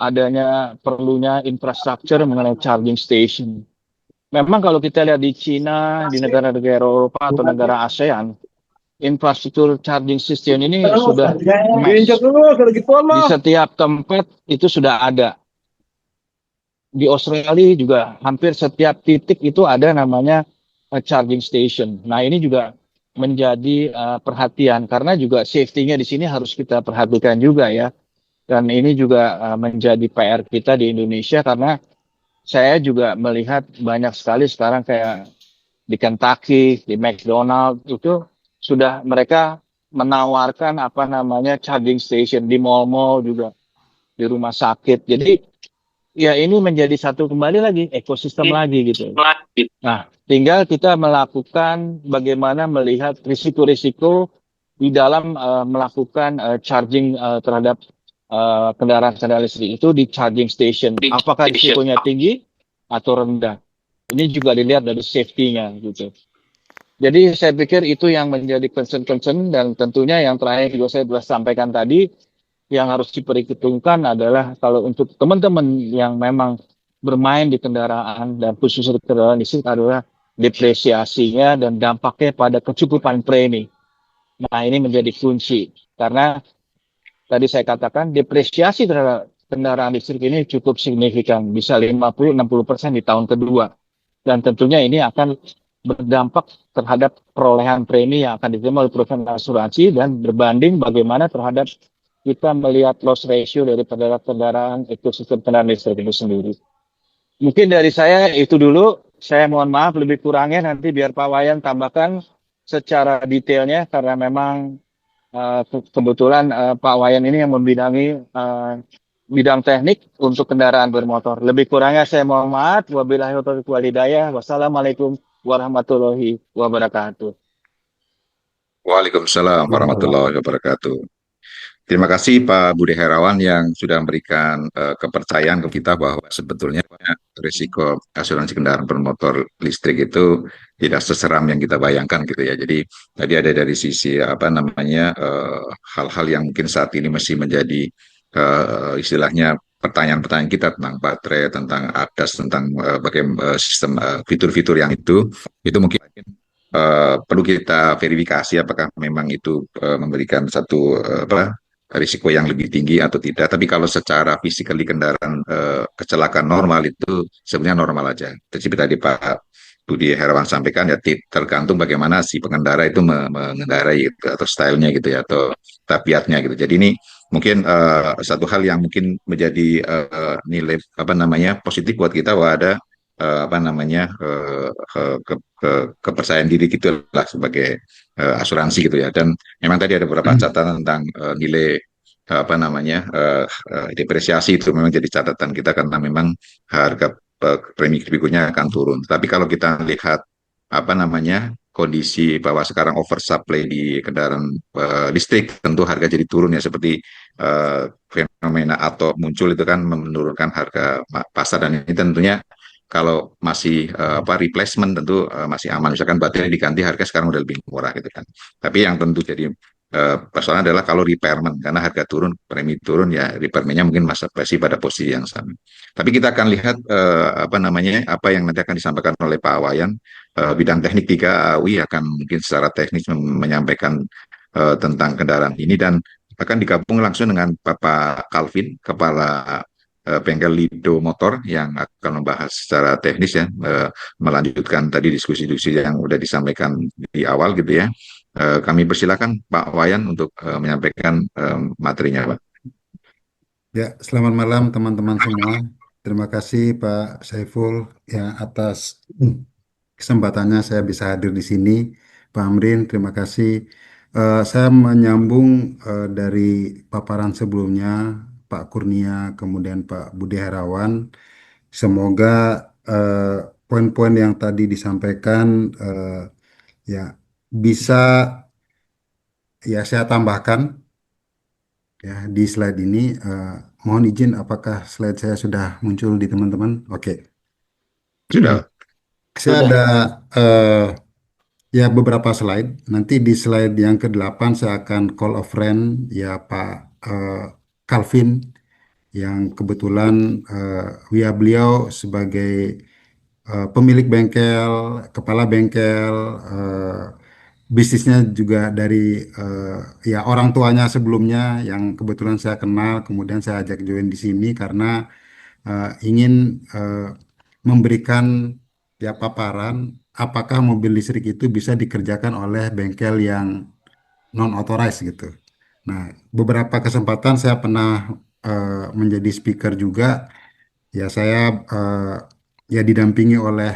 adanya perlunya infrastruktur mengenai charging station. Memang kalau kita lihat di Cina, di negara-negara Eropa atau negara ASEAN, infrastruktur charging station ini sudah di setiap tempat itu sudah ada. Di Australia juga hampir setiap titik itu ada namanya charging station. Nah ini juga menjadi perhatian karena juga safety-nya di sini harus kita perhatikan juga ya. Dan ini juga menjadi PR kita di Indonesia, karena saya juga melihat banyak sekali sekarang kayak di Kentucky, di McDonald itu sudah mereka menawarkan charging station di mall-mall juga, di rumah sakit. Jadi ya ini menjadi satu kembali lagi ekosistem lagi gitu. Nah, tinggal kita melakukan bagaimana melihat risiko-risiko di dalam melakukan charging terhadap kendaraan listrik itu di charging station. Apakah risikonya tinggi atau rendah? Ini juga dilihat dari safety-nya gitu. Jadi saya pikir itu yang menjadi concern, dan tentunya yang terakhir juga saya sudah sampaikan tadi, yang harus diperhitungkan adalah kalau untuk teman-teman yang memang bermain di kendaraan dan khususnya di kendaraan listrik adalah depresiasinya dan dampaknya pada kecukupan premi. Nah ini menjadi kunci, karena tadi saya katakan depresiasi terhadap kendaraan listrik ini cukup signifikan, bisa 50-60% di tahun kedua. Dan tentunya ini akan berdampak terhadap perolehan premi yang akan diterima oleh perusahaan asuransi, dan berbanding bagaimana terhadap kita melihat loss ratio dari kendaraan ekosistem kendaraan listrik itu sendiri. Mungkin dari saya itu dulu. Saya mohon maaf lebih kurangnya, nanti biar Pak Wayan tambahkan secara detailnya, karena memang kebetulan Pak Wayan ini yang membidangi bidang teknik untuk kendaraan bermotor. Lebih kurangnya saya mohon maaf. Wabillahi taufiq wal hidayah. Wassalamualaikum warahmatullahi wabarakatuh. Waalaikumsalam warahmatullahi wabarakatuh. Terima kasih Pak Budi Herawan yang sudah memberikan kepercayaan ke kita bahwa sebetulnya risiko asuransi kendaraan bermotor listrik itu tidak seseram yang kita bayangkan gitu ya. Jadi tadi ada dari sisi hal-hal yang mungkin saat ini masih menjadi istilahnya pertanyaan-pertanyaan kita tentang baterai, tentang ADAS, tentang bagaimana sistem fitur-fitur yang itu mungkin perlu kita verifikasi apakah memang itu memberikan satu risiko yang lebih tinggi atau tidak. Tapi kalau secara physically kendaraan kecelakaan normal itu sebenarnya normal aja. Seperti tadi Pak Budi Herawan sampaikan ya, tergantung bagaimana si pengendara itu mengendarai gitu, atau stylenya gitu ya, atau tabiatnya gitu. Jadi ini mungkin satu hal yang mungkin menjadi nilai positif buat kita, bahwa ada kepercayaan diri gitu lah sebagai asuransi gitu ya. Dan memang tadi ada beberapa catatan tentang nilai depresiasi itu memang jadi catatan kita, karena memang harga premi berikutnya akan turun. Tapi kalau kita lihat kondisi bahwa sekarang oversupply di kendaraan listrik, tentu harga jadi turun ya, seperti fenomena atau muncul itu kan menurunkan harga pasar, dan ini tentunya kalau masih replacement tentu masih aman. Misalkan baterai diganti harga sekarang udah lebih murah gitu kan. Tapi yang tentu jadi persoalan adalah kalau repairment karena harga turun, premi turun ya repairmentnya mungkin masih pada posisi yang sama. Tapi kita akan lihat apa namanya apa yang nanti akan disampaikan oleh Pak Wayan. Bidang teknik 3 AUI akan mungkin secara teknis menyampaikan tentang kendaraan ini dan akan digabung langsung dengan Bapak Calvin, Kepala bengkel Lido Motor yang akan membahas secara teknis ya, melanjutkan tadi diskusi-diskusi yang sudah disampaikan di awal gitu ya. Kami persilakan Pak Wayan untuk menyampaikan materinya, Pak. Ya, selamat malam teman-teman semua. Terima kasih Pak Saiful ya atas kesempatannya saya bisa hadir di sini. Pak Amrin, terima kasih. Saya menyambung dari paparan sebelumnya Pak Kurnia, kemudian Pak Budi Herawan. Semoga eh, poin-poin yang tadi disampaikan ya bisa ya saya tambahkan ya di slide ini. Mohon izin, apakah slide saya sudah muncul di teman-teman? Oke. Sudah. Saya Sudah. ada eh, ya beberapa slide. Nanti di slide yang ke-8 saya akan call a friend ya Pak Calvin yang kebetulan ya beliau sebagai pemilik bengkel, kepala bengkel, bisnisnya juga dari ya orang tuanya sebelumnya yang kebetulan saya kenal, kemudian saya ajak join di sini karena ingin memberikan ya paparan apakah mobil listrik itu bisa dikerjakan oleh bengkel yang non authorized gitu. Nah, beberapa kesempatan saya pernah menjadi speaker juga. Ya saya ya didampingi oleh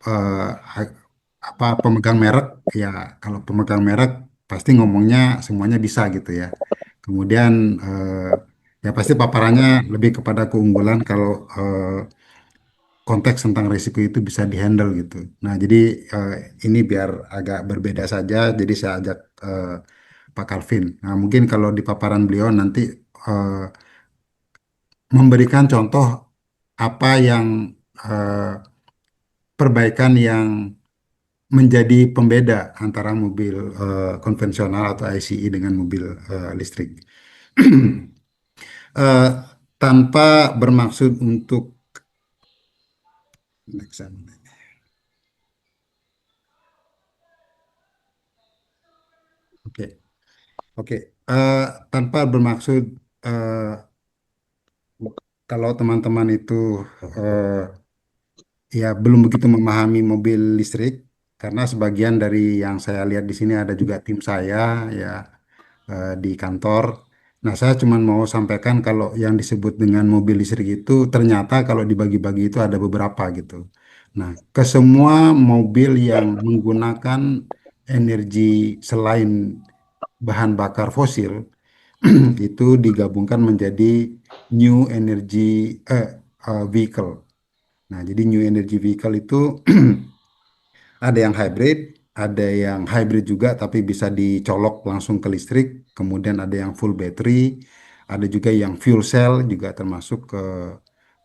ha- apa pemegang merek. Ya kalau pemegang merek pasti ngomongnya semuanya bisa gitu ya. Kemudian ya pasti paparannya lebih kepada keunggulan kalau konteks tentang risiko itu bisa dihandle gitu. Nah jadi eh, ini biar agak berbeda saja. Jadi saya ajak Pak Calvin. Nah mungkin kalau di paparan beliau nanti eh, memberikan contoh apa yang eh, perbaikan yang menjadi pembeda antara mobil konvensional atau ICE dengan mobil listrik. Eh, Tanpa bermaksud untuk next slide. Oke, oke. Tanpa bermaksud eh, kalau teman-teman itu eh, ya belum begitu memahami mobil listrik, karena sebagian dari yang saya lihat di sini ada juga tim saya ya di kantor. Nah, saya cuma mau sampaikan kalau yang disebut dengan mobil listrik itu ternyata kalau dibagi-bagi itu ada beberapa gitu. Nah, ke semua mobil yang menggunakan energi selain bahan bakar fosil itu digabungkan menjadi new energy eh, vehicle. Nah, jadi new energy vehicle itu ada yang hybrid, ada yang hybrid juga tapi bisa dicolok langsung ke listrik, kemudian ada yang full battery, ada juga yang fuel cell juga termasuk ke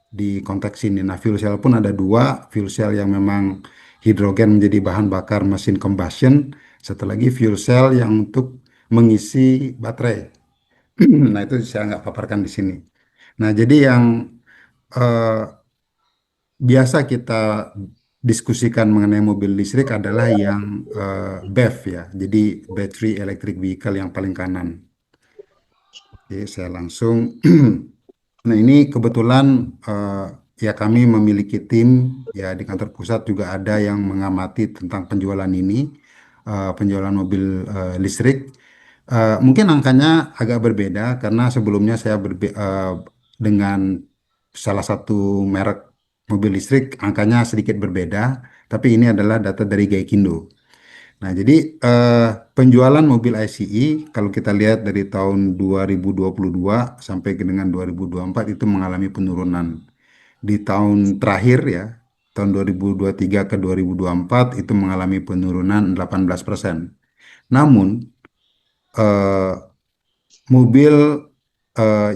di konteks ini. Nah, fuel cell pun ada dua, fuel cell yang memang hidrogen menjadi bahan bakar mesin combustion, satu lagi fuel cell yang untuk mengisi baterai. Nah, itu saya nggak paparkan di sini. Nah, jadi yang eh, biasa kita diskusikan mengenai mobil listrik adalah yang BEV ya, jadi Battery Electric Vehicle yang paling kanan. Oke, saya langsung. Nah, ini kebetulan ya kami memiliki tim ya di kantor pusat juga ada yang mengamati tentang penjualan ini, penjualan mobil listrik. Mungkin angkanya agak berbeda karena sebelumnya saya dengan salah satu merek mobil listrik angkanya sedikit berbeda, tapi ini adalah data dari Gaikindo. Nah, jadi eh, penjualan mobil ICE kalau kita lihat dari tahun 2022 sampai ke dengan 2024 itu mengalami penurunan. Di tahun terakhir ya, tahun 2023 ke 2024 itu mengalami penurunan 18%. Namun eh, mobil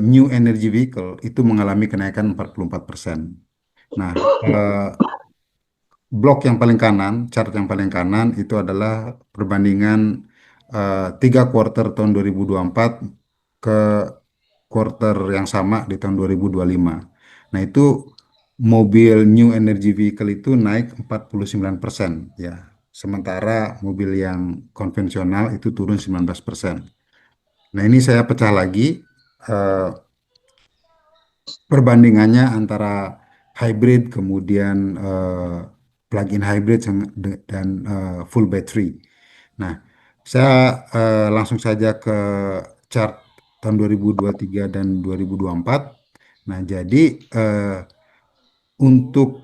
new energy vehicle itu mengalami kenaikan 44%. Nah, blok yang paling kanan, chart yang paling kanan itu adalah perbandingan 3 kuartal tahun 2024 ke quarter yang sama di tahun 2025. Nah, itu mobil new energy vehicle itu naik 49% ya. Sementara mobil yang konvensional itu turun 19%. Nah, ini saya pecah lagi eh, perbandingannya antara hybrid kemudian plug-in hybrid dan full battery. Nah, saya langsung saja ke chart tahun 2023 dan 2024. Nah, jadi eh, untuk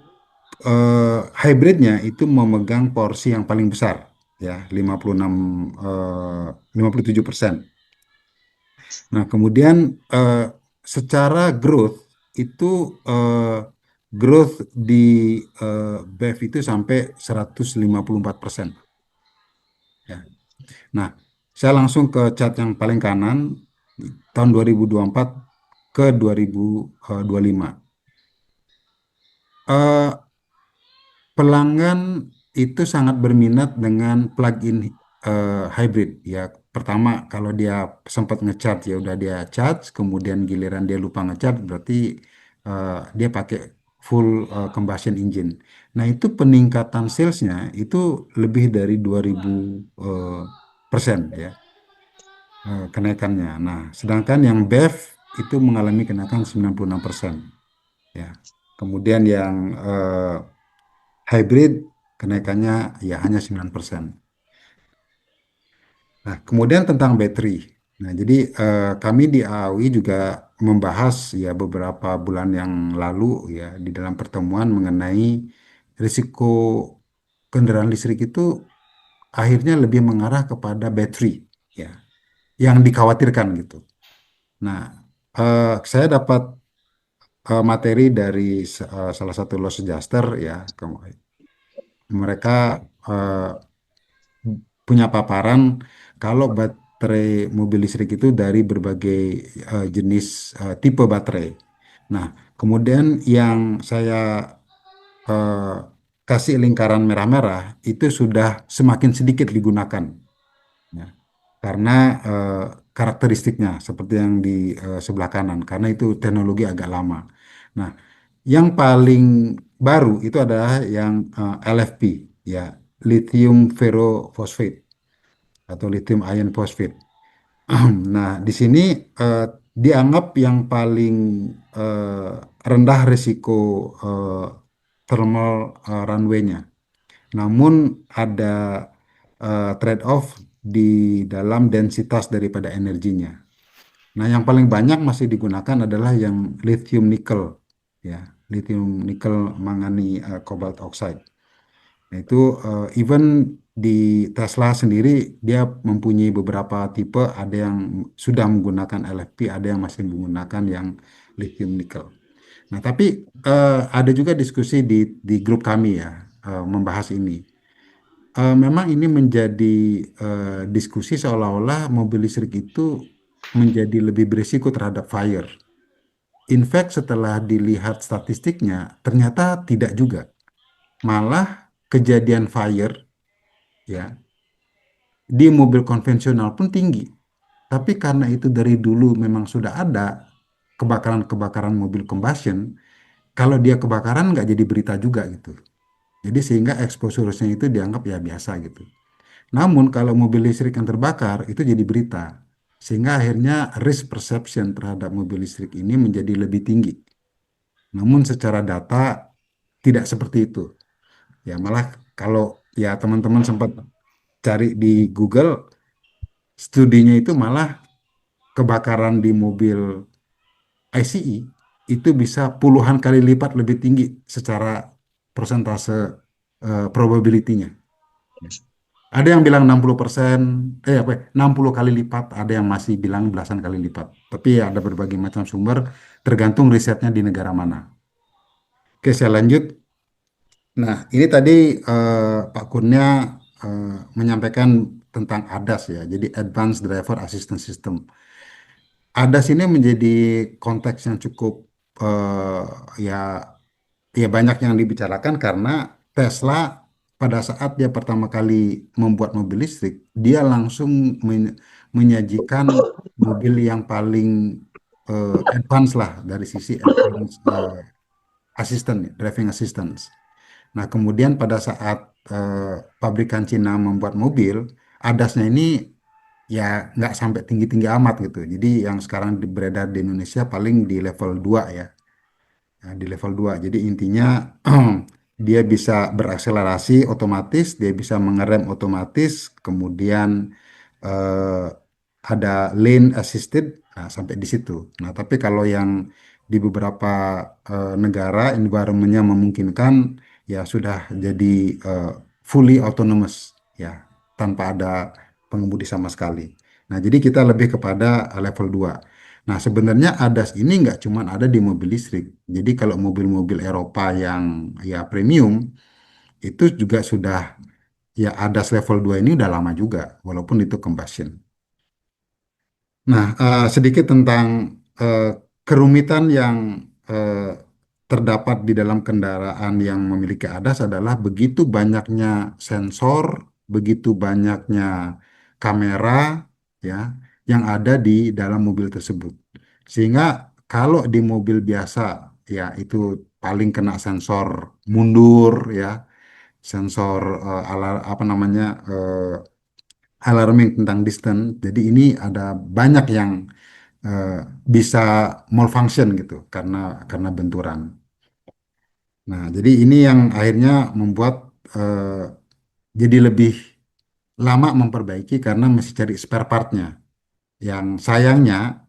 hybridnya itu memegang porsi yang paling besar ya 56 57%. Nah, kemudian secara growth itu growth di BEV itu sampai 154%. Ya. Nah, saya langsung ke chart yang paling kanan tahun 2024 ke 2025. Eh, Pelanggan itu sangat berminat dengan plug-in hybrid ya. Pertama, kalau dia sempat ngecharge ya udah dia charge, kemudian giliran dia lupa ngecharge berarti dia pakai full combustion engine. Nah, itu peningkatan salesnya itu lebih dari 2000 eh, persen ya kenaikannya. Nah, sedangkan yang BEV itu mengalami kenaikan 96% ya. Kemudian yang hybrid kenaikannya ya hanya 9%. Nah, kemudian tentang baterai. Nah, jadi kami di AAWI juga membahas ya beberapa bulan yang lalu ya di dalam pertemuan mengenai risiko kendaraan listrik itu akhirnya lebih mengarah kepada baterai ya yang dikhawatirkan gitu. Nah, saya dapat materi dari salah satu Los Adjuster ya. Mereka eh, punya paparan kalau baterai mobil listrik itu dari berbagai jenis tipe baterai. Nah, kemudian yang saya eh, kasih lingkaran merah-merah itu sudah semakin sedikit digunakan, ya, karena karakteristiknya seperti yang di sebelah kanan, karena itu teknologi agak lama. Nah, yang paling baru itu adalah yang LFP, ya, lithium ferrofosfat atau lithium ion phosphate. Nah, di sini eh, dianggap yang paling eh, rendah risiko eh, thermal runway-nya. Namun ada trade-off di dalam densitas daripada energinya. Nah, yang paling banyak masih digunakan adalah yang lithium nickel, ya, lithium nickel mangani cobalt oxide. Nah, itu even di Tesla sendiri dia mempunyai beberapa tipe, ada yang sudah menggunakan LFP, ada yang masih menggunakan yang lithium nickel. Nah, tapi ada juga diskusi di grup kami ya membahas ini. Memang ini menjadi diskusi seolah-olah mobil listrik itu menjadi lebih berisiko terhadap fire. In fact, setelah dilihat statistiknya, ternyata tidak juga. Malah kejadian fire ya di mobil konvensional pun tinggi. Tapi karena itu dari dulu memang sudah ada kebakaran-kebakaran mobil combustion, kalau dia kebakaran nggak jadi berita juga gitu. Jadi sehingga exposure-nya itu dianggap ya biasa gitu. Namun kalau mobil listrik yang terbakar itu jadi berita. Sehingga akhirnya risk perception terhadap mobil listrik ini menjadi lebih tinggi. Namun secara data tidak seperti itu. Ya malah kalau ya teman-teman sempat cari di Google, studinya itu malah kebakaran di mobil ICE itu bisa puluhan kali lipat lebih tinggi secara persentase probability-nya. Ada yang bilang 60%, apa, ya, 60 kali lipat, ada yang masih bilang belasan kali lipat. Tapi ya ada berbagai macam sumber, tergantung risetnya di negara mana. Oke, saya lanjut. Nah, ini tadi Pak Kurnia eh, menyampaikan tentang ADAS ya, jadi Advanced Driver Assistance System. ADAS ini menjadi konteks yang cukup ya ya banyak yang dibicarakan karena Tesla pada saat dia pertama kali membuat mobil listrik, dia langsung menyajikan mobil yang paling advance lah dari sisi advance assistant, driving assistance. Nah, kemudian pada saat pabrikan Cina membuat mobil, ADAS-nya ini ya nggak sampai tinggi-tinggi amat gitu. Jadi yang sekarang beredar di Indonesia paling di level 2 ya. Nah, di level 2. Jadi intinya dia bisa berakselerasi otomatis, dia bisa mengerem otomatis, kemudian eh, ada lane assisted, nah, sampai di situ. Nah, tapi kalau yang di beberapa negara environment-nya memungkinkan, ya sudah jadi eh, fully autonomous, ya tanpa ada pengemudi sama sekali. Nah, jadi kita lebih kepada level 2. Nah, sebenarnya ADAS ini nggak cuma ada di mobil listrik. Jadi kalau mobil-mobil Eropa yang ya premium, itu juga sudah ya ADAS level 2 ini udah lama juga, walaupun itu combustion. Nah, sedikit tentang eh, kerumitan yang eh, terdapat di dalam kendaraan yang memiliki ADAS adalah begitu banyaknya sensor, begitu banyaknya kamera, ya, yang ada di dalam mobil tersebut. Sehingga kalau di mobil biasa, ya itu paling kena sensor mundur, ya, sensor apa namanya alarming tentang distance. Jadi ini ada banyak yang eh, bisa malfunction gitu karena benturan. Nah, jadi ini yang akhirnya membuat eh, jadi lebih lama memperbaiki karena mesti cari spare partnya. Yang sayangnya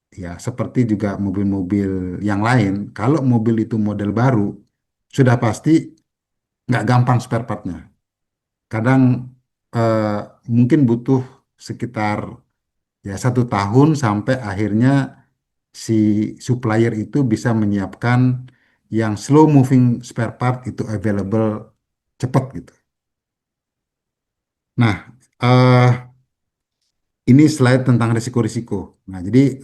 ya seperti juga mobil-mobil yang lain, kalau mobil itu model baru sudah pasti nggak gampang spare partnya. Kadang eh, mungkin butuh sekitar ya 1 tahun sampai akhirnya si supplier itu bisa menyiapkan yang slow moving spare part itu available cepat gitu. Nah, ini slide tentang risiko-risiko. Nah, jadi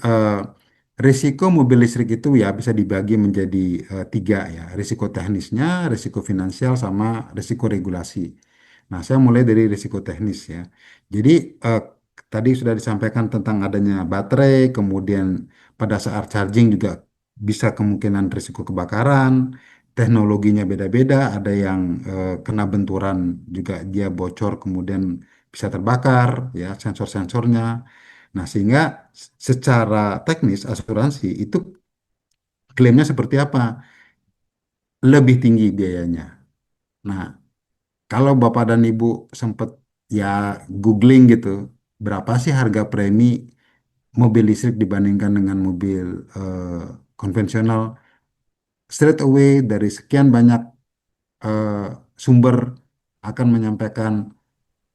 risiko mobil listrik itu ya bisa dibagi menjadi 3 ya. Risiko teknisnya, risiko finansial, sama risiko regulasi. Nah, saya mulai dari risiko teknis ya. Jadi tadi sudah disampaikan tentang adanya baterai, kemudian pada saat charging juga bisa kemungkinan risiko kebakaran, teknologinya beda-beda, ada yang kena benturan juga dia bocor kemudian bisa terbakar ya sensor-sensornya. Nah, sehingga secara teknis asuransi itu klaimnya seperti apa? Lebih tinggi biayanya. Nah, kalau Bapak dan Ibu sempat ya googling gitu, berapa sih harga premi mobil listrik dibandingkan dengan mobil konvensional? Straight away dari sekian banyak eh, sumber akan menyampaikan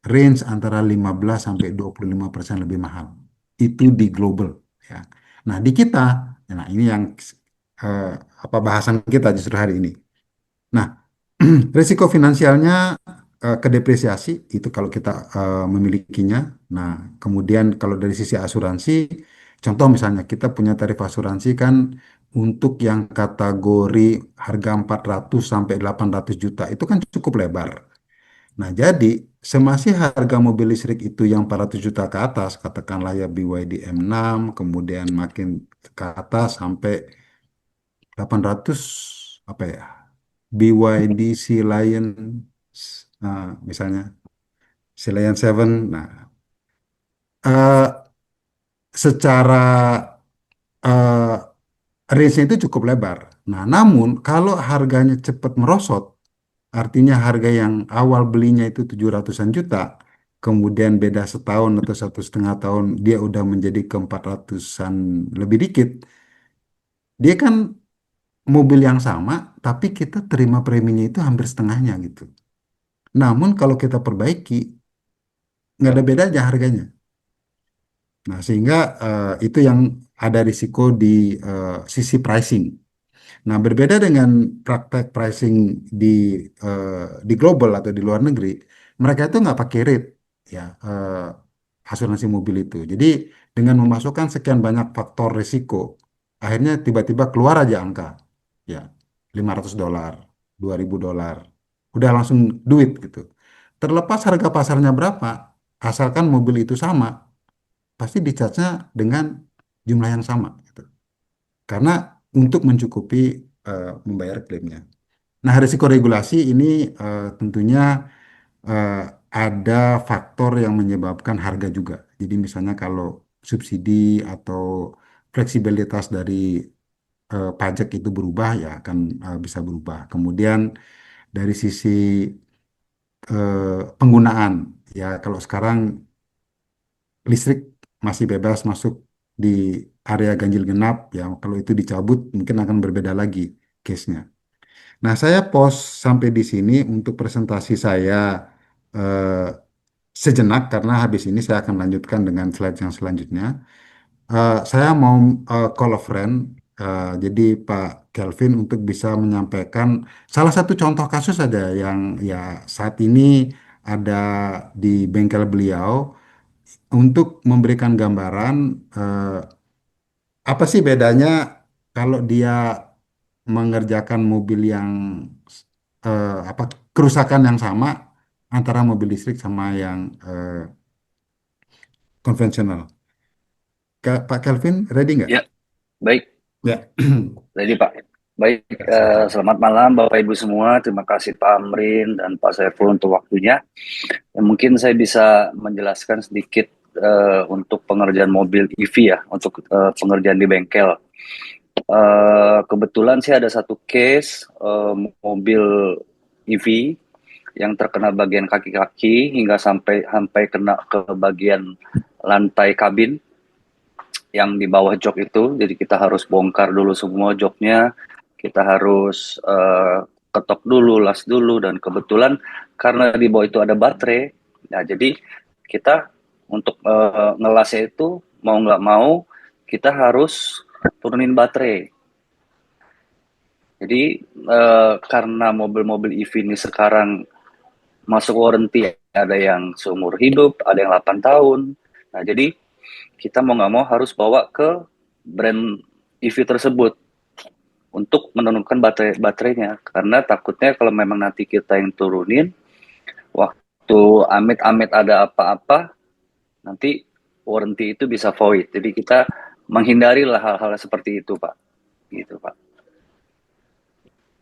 range antara 15 sampai 25% lebih mahal. Itu di global ya. Nah, di kita, nah ini yang eh, apa bahasan kita justru hari ini. Nah, risiko finansialnya kedepresiasi itu kalau kita memilikinya. Nah, kemudian kalau dari sisi asuransi, contoh misalnya kita punya tarif asuransi kan untuk yang kategori harga 400 sampai 800 juta itu kan cukup lebar. Nah, jadi semasih harga mobil listrik itu yang 400 juta ke atas, katakanlah ya BYD M6, kemudian makin ke atas sampai 800 apa ya, BYD Sea Lion, misalnya Sea Lion 7. Nah, eh, secara eh, range-nya itu cukup lebar. Nah, namun kalau harganya cepat merosot, artinya harga yang awal belinya itu 700-an juta, kemudian beda setahun atau 1,5 tahun dia udah menjadi ke 400-an lebih dikit. Dia kan mobil yang sama, tapi kita terima preminya itu hampir setengahnya gitu. Namun kalau kita perbaiki, nggak ada bedanya harganya. Nah, sehingga itu yang ada risiko di sisi pricing. Nah, berbeda dengan praktek pricing di di global atau di luar negeri, mereka itu nggak pakai rate ya asuransi mobil itu. Jadi dengan memasukkan sekian banyak faktor risiko, akhirnya tiba-tiba keluar aja angka ya $500, $2.000. Udah langsung duit gitu. Terlepas harga pasarnya berapa, asalkan mobil itu sama, pasti di-charge-nya dengan jumlah yang sama gitu. Karena untuk mencukupi membayar klaimnya. Nah, risiko regulasi ini tentunya eh, ada faktor yang menyebabkan harga juga. Jadi misalnya kalau subsidi atau fleksibilitas dari pajak itu berubah, ya akan bisa berubah. Kemudian dari sisi penggunaan, ya kalau sekarang listrik masih bebas masuk di area ganjil genap, ya kalau itu dicabut mungkin akan berbeda lagi case-nya. Nah, saya pause sampai di sini untuk presentasi saya eh, sejenak karena habis ini saya akan lanjutkan dengan slide yang selanjutnya. Saya mau call a friend, jadi Pak Kelvin untuk bisa menyampaikan salah satu contoh kasus saja yang ya saat ini ada di bengkel beliau untuk memberikan gambaran apa sih bedanya kalau dia mengerjakan mobil yang apa kerusakan yang sama antara mobil listrik sama yang konvensional. Pak Kelvin, ready nggak? Ya, baik. Ya, Jadi Pak, baik. silakan. Selamat malam Bapak Ibu semua. Terima kasih Pak Amrin dan Pak Saiful untuk waktunya. Mungkin saya bisa menjelaskan sedikit untuk pengerjaan mobil EV ya, untuk pengerjaan di bengkel. Kebetulan sih ada satu case mobil EV yang terkena bagian kaki-kaki hingga sampai kena ke bagian lantai kabin yang di bawah jok itu. Jadi kita harus bongkar dulu semua joknya, kita harus ketok dulu, las dulu, dan kebetulan karena di bawah itu ada baterai, nah jadi kita untuk ngelasnya itu mau nggak mau kita harus turunin baterai. Jadi karena mobil-mobil EV ini sekarang masuk warranty, ada yang seumur hidup, ada yang 8 tahun. Nah, jadi kita mau nggak mau harus bawa ke brand EV tersebut untuk menurunkan baterainya. Karena takutnya kalau memang nanti kita yang turunin, waktu amit-amit ada apa-apa, nanti warranty itu bisa void. Jadi kita menghindari lah hal-hal seperti itu, Pak. Gitu, Pak.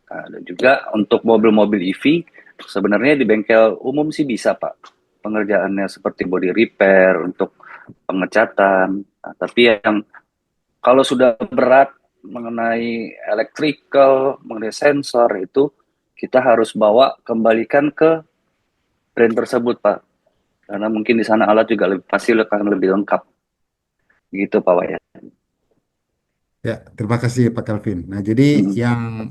Nah, dan juga untuk mobil-mobil EV, sebenarnya di bengkel umum sih bisa, Pak. Pengerjaannya seperti body repair, untuk pengecatan. Nah, tapi yang kalau sudah berat mengenai electrical, mengenai sensor, itu kita harus bawa kembalikan ke brand tersebut, Pak. Karena mungkin di sana alat juga pasti akan lebih lengkap. Gitu, Pak Wayan. Ya, terima kasih Pak Kelvin. Nah, jadi yang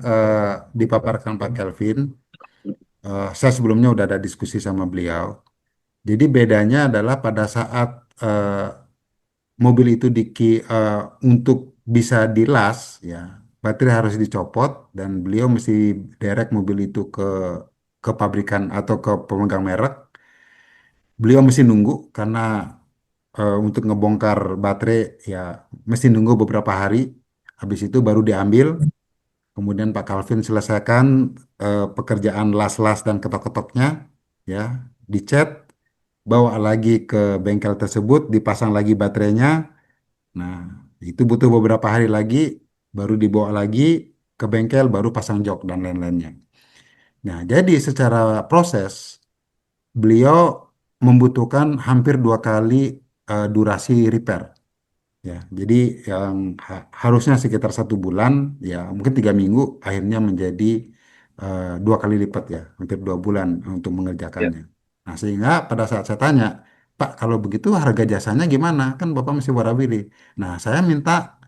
dipaparkan Pak Kelvin, saya sebelumnya udah ada diskusi sama beliau. Jadi bedanya adalah pada saat mobil itu untuk bisa dilas, ya baterai harus dicopot dan beliau mesti derek mobil itu ke pabrikan atau ke pemegang merek. Beliau mesti nunggu karena untuk ngebongkar baterai ya mesti nunggu beberapa hari. Habis itu baru diambil. Kemudian Pak Calvin selesaikan pekerjaan las-las dan ketok-ketoknya, ya, dicat, bawa lagi ke bengkel tersebut, dipasang lagi baterainya. Nah, itu butuh beberapa hari lagi, baru dibawa lagi ke bengkel, baru pasang jok dan lain-lainnya. Nah, jadi secara proses beliau membutuhkan hampir 2 kali durasi repair. Ya, jadi yang harusnya sekitar 1 bulan, ya mungkin 3 minggu, akhirnya menjadi 2 kali lipat ya, hampir 2 bulan untuk Ya, mengerjakannya. Nah, sehingga pada saat saya tanya, Pak, kalau begitu harga jasanya gimana? Kan Bapak mesti warawiri. Nah, saya minta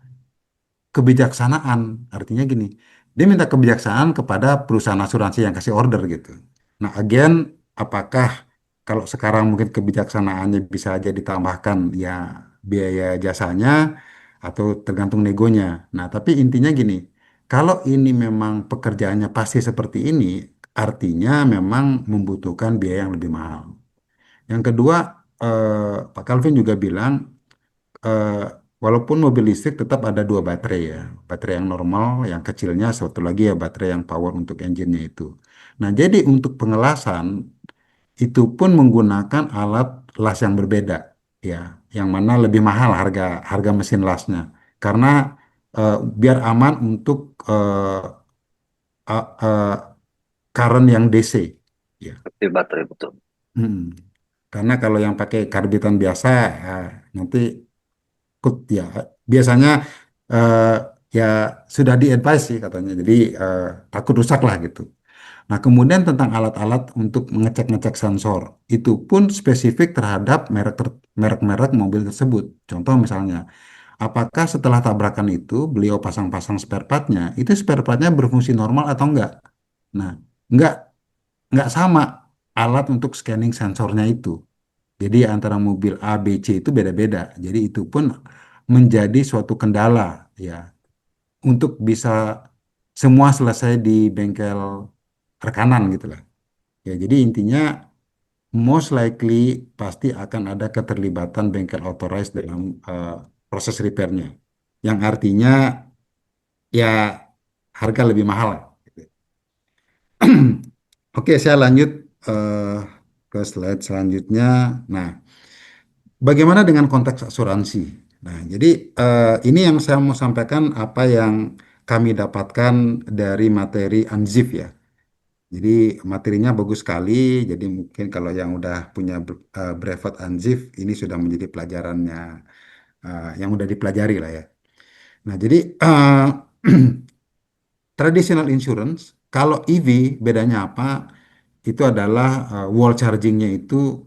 kebijaksanaan. Artinya gini, dia minta kebijaksanaan kepada perusahaan asuransi yang kasih order gitu. Nah, agen, apakah kalau sekarang mungkin kebijaksanaannya bisa aja ditambahkan ya biaya jasanya atau tergantung negonya. Nah, tapi intinya gini, kalau ini memang pekerjaannya pasti seperti ini, artinya memang membutuhkan biaya yang lebih mahal. Yang kedua, Pak Calvin juga bilang, Walaupun mobil listrik tetap ada dua baterai ya, baterai yang normal, yang kecilnya, satu lagi ya baterai yang power untuk engine-nya itu. Nah, jadi untuk pengelasan itu pun menggunakan alat las yang berbeda, ya, yang mana lebih mahal harga harga mesin lasnya, karena biar aman untuk a- eh, current yang DC, ya. Seperti baterai betul. Mm. Karena kalau yang pakai karbitan biasa, nanti ikut ya biasanya eh, ya sudah di-advise sih katanya, jadi takut rusak lah gitu. Nah, kemudian tentang alat-alat untuk mengecek-ngecek sensor, itu pun spesifik terhadap merek-merek mobil tersebut. Contoh misalnya, apakah setelah tabrakan itu beliau pasang-pasang spare partnya, itu spare partnya berfungsi normal atau enggak? Nah, enggak, enggak sama alat untuk scanning sensornya itu. Jadi antara mobil A, B, C itu beda-beda. Jadi itu pun menjadi suatu kendala ya untuk bisa semua selesai di bengkel rekanan gitu lah. Ya, jadi intinya most likely pasti akan ada keterlibatan bengkel authorized dalam proses repairnya. Yang artinya ya harga lebih mahal. Gitu. Oke, saya lanjut eh, ke slide selanjutnya. Nah, bagaimana dengan konteks asuransi? Nah, jadi ini yang saya mau sampaikan apa yang kami dapatkan dari materi Anzif ya. Jadi materinya bagus sekali. Jadi mungkin kalau yang udah punya brevet Anzif ini sudah menjadi pelajarannya yang udah dipelajari lah ya. Nah, jadi traditional insurance kalau EV bedanya apa? Itu adalah wall chargingnya itu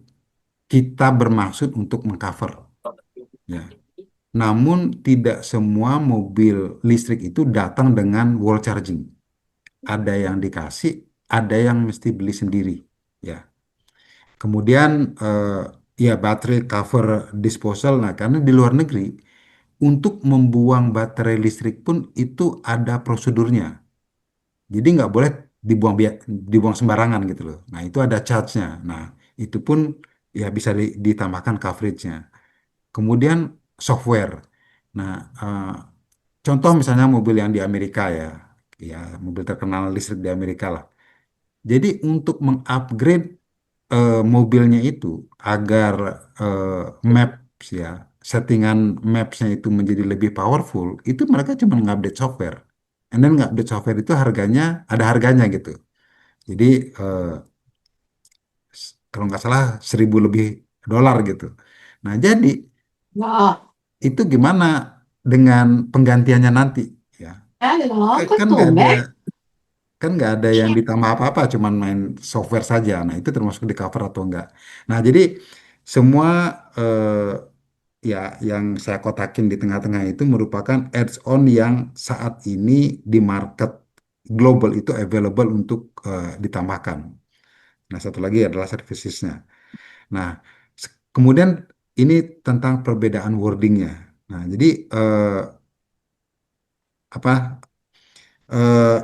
kita bermaksud untuk mengcover ya. Namun tidak semua mobil listrik itu datang dengan wall charging. Ada yang dikasih, ada yang mesti beli sendiri. Ya. Kemudian ya baterai cover disposal. Nah, karena di luar negeri untuk membuang baterai listrik pun itu ada prosedurnya. Jadi nggak boleh dibuang sembarangan gitu loh. Nah, itu ada charge-nya. Nah, itu pun ya bisa ditambahkan coverage-nya. Kemudian software. Nah, contoh misalnya mobil yang di Amerika ya, ya mobil terkenal listrik di Amerika lah. Jadi untuk mengupgrade mobilnya itu agar eh, maps ya, settingan mapsnya itu menjadi lebih powerful, itu mereka cuma ngupdate software. And then ngupdate software itu harganya ada harganya gitu. Jadi eh, kalau nggak salah 1.000 lebih dolar gitu. Nah jadi Nah, itu gimana dengan penggantiannya nanti? Ya, halo, kok kan nggak ada tumben? yang ditambah apa-apa, cuman main software saja. Nah, itu termasuk di cover atau enggak. Nah, jadi semua ya yang saya kotakin di tengah-tengah itu merupakan add-on yang saat ini di market global itu available untuk ditambahkan. Nah, satu lagi adalah servicesnya. Nah, kemudian ini tentang perbedaan wordingnya. Nah, jadi apa? eh,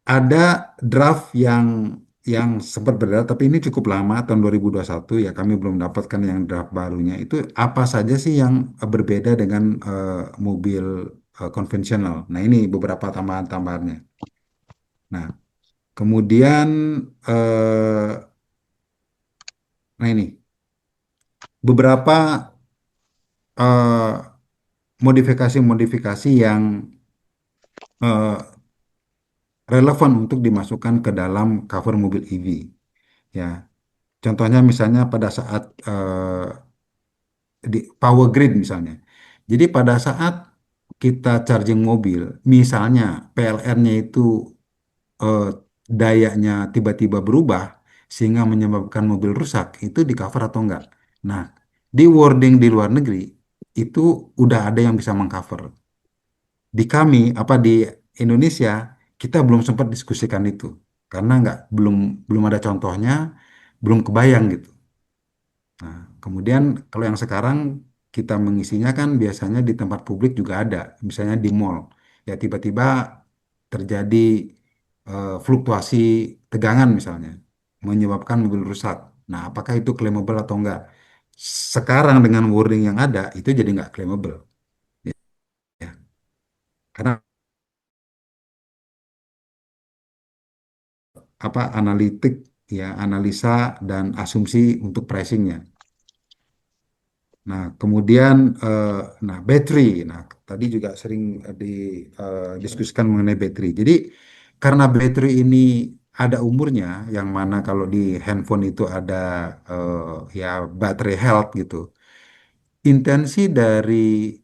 ada draft yang sempat beredar, tapi ini cukup lama, tahun 2021 ya, kami belum dapatkan yang draft barunya. Itu apa saja sih yang berbeda dengan mobil konvensional? Nah, ini beberapa tambahan-tambahannya. Nah, kemudian nah ini beberapa eh, modifikasi-modifikasi yang eh, relevan untuk dimasukkan ke dalam cover mobil EV. Ya, contohnya misalnya pada saat di power grid misalnya. Jadi pada saat kita charging mobil, misalnya PLN-nya itu eh, dayanya tiba-tiba berubah sehingga menyebabkan mobil rusak, itu di cover atau enggak? Nah, di wording di luar negeri itu udah ada yang bisa mengcover. Di kami apa di Indonesia kita belum sempat diskusikan itu karena nggak belum belum ada contohnya, belum kebayang gitu. Nah, kemudian kalau yang sekarang kita mengisinya kan biasanya di tempat publik juga ada, misalnya di mall. Ya tiba-tiba terjadi fluktuasi tegangan misalnya, menyebabkan mobil rusak. Nah, apakah itu claimable atau enggak? sekarang dengan wording yang ada itu jadi nggak claimable, ya. Karena apa analitik, ya, analisa dan asumsi untuk pricingnya. Nah, kemudian nah battery. Nah, tadi juga sering didiskusikan mengenai battery. Jadi karena battery ini ada umurnya, yang mana kalau di handphone itu ada ya baterai health gitu. Intensi dari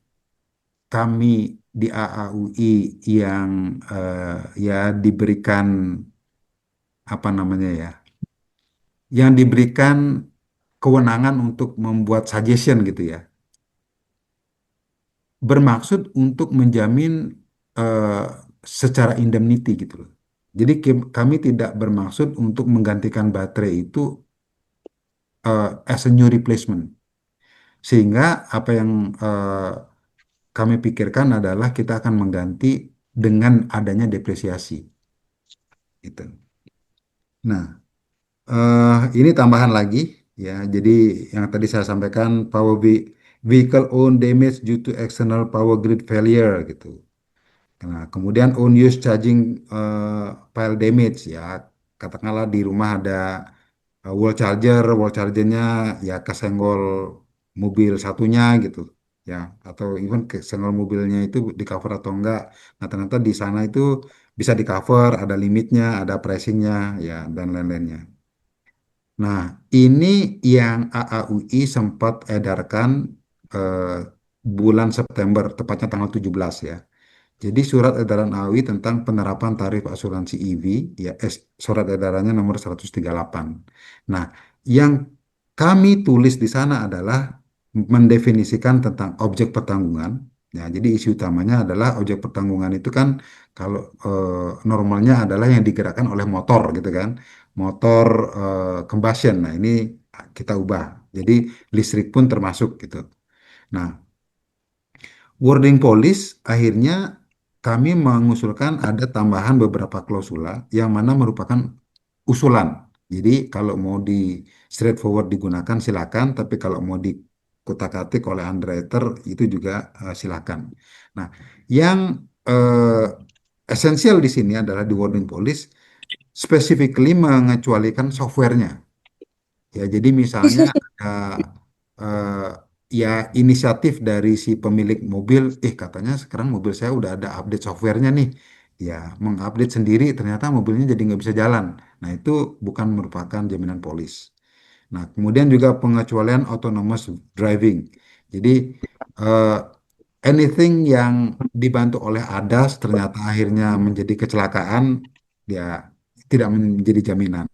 kami di AAUI yang ya diberikan apa namanya ya, yang diberikan kewenangan untuk membuat suggestion gitu ya, bermaksud untuk menjamin eh, secara indemnity gitu loh. Jadi kami tidak bermaksud untuk menggantikan baterai itu as a new replacement. Sehingga apa yang kami pikirkan adalah kita akan mengganti dengan adanya depresiasi gitu. Nah, ini tambahan lagi ya. Jadi yang tadi saya sampaikan vehicle own damage due to external power grid failure gitu. Nah, kemudian own use charging pile damage ya. Katakanlah di rumah ada wall chargernya ya kesenggol mobil satunya gitu ya, atau even kesenggol mobilnya itu di cover atau enggak. Nah, ternyata di sana itu bisa di cover, ada limitnya, ada pricingnya ya, dan lain-lainnya. Nah, ini yang AAUI sempat edarkan eh, bulan September, tepatnya tanggal 17 ya. Jadi surat edaran AUI tentang penerapan tarif asuransi EV, ya surat edarannya nomor 138. Nah, yang kami tulis di sana adalah mendefinisikan tentang objek pertanggungan. Ya, jadi isi utamanya adalah objek pertanggungan itu kan kalau normalnya adalah yang digerakkan oleh motor gitu kan, motor combustion. Nah, ini kita ubah. Jadi listrik pun termasuk gitu. Nah, wording polis akhirnya kami mengusulkan ada tambahan beberapa klausula yang mana merupakan usulan. Jadi kalau mau di straightforward digunakan silakan, tapi kalau mau dikutak-atik oleh underwriter itu juga silakan. Nah, yang esensial di sini adalah di wording polis specifically mengecualikan softwarenya. Ya, jadi misalnya ada eh, ya inisiatif dari si pemilik mobil, katanya sekarang mobil saya udah ada update softwarenya nih. Ya, mengupdate sendiri ternyata mobilnya jadi nggak bisa jalan. Nah, itu bukan merupakan jaminan polis. Nah, kemudian juga pengecualian autonomous driving. Jadi eh, anything yang dibantu oleh ADAS ternyata akhirnya menjadi kecelakaan, ya tidak menjadi jaminan.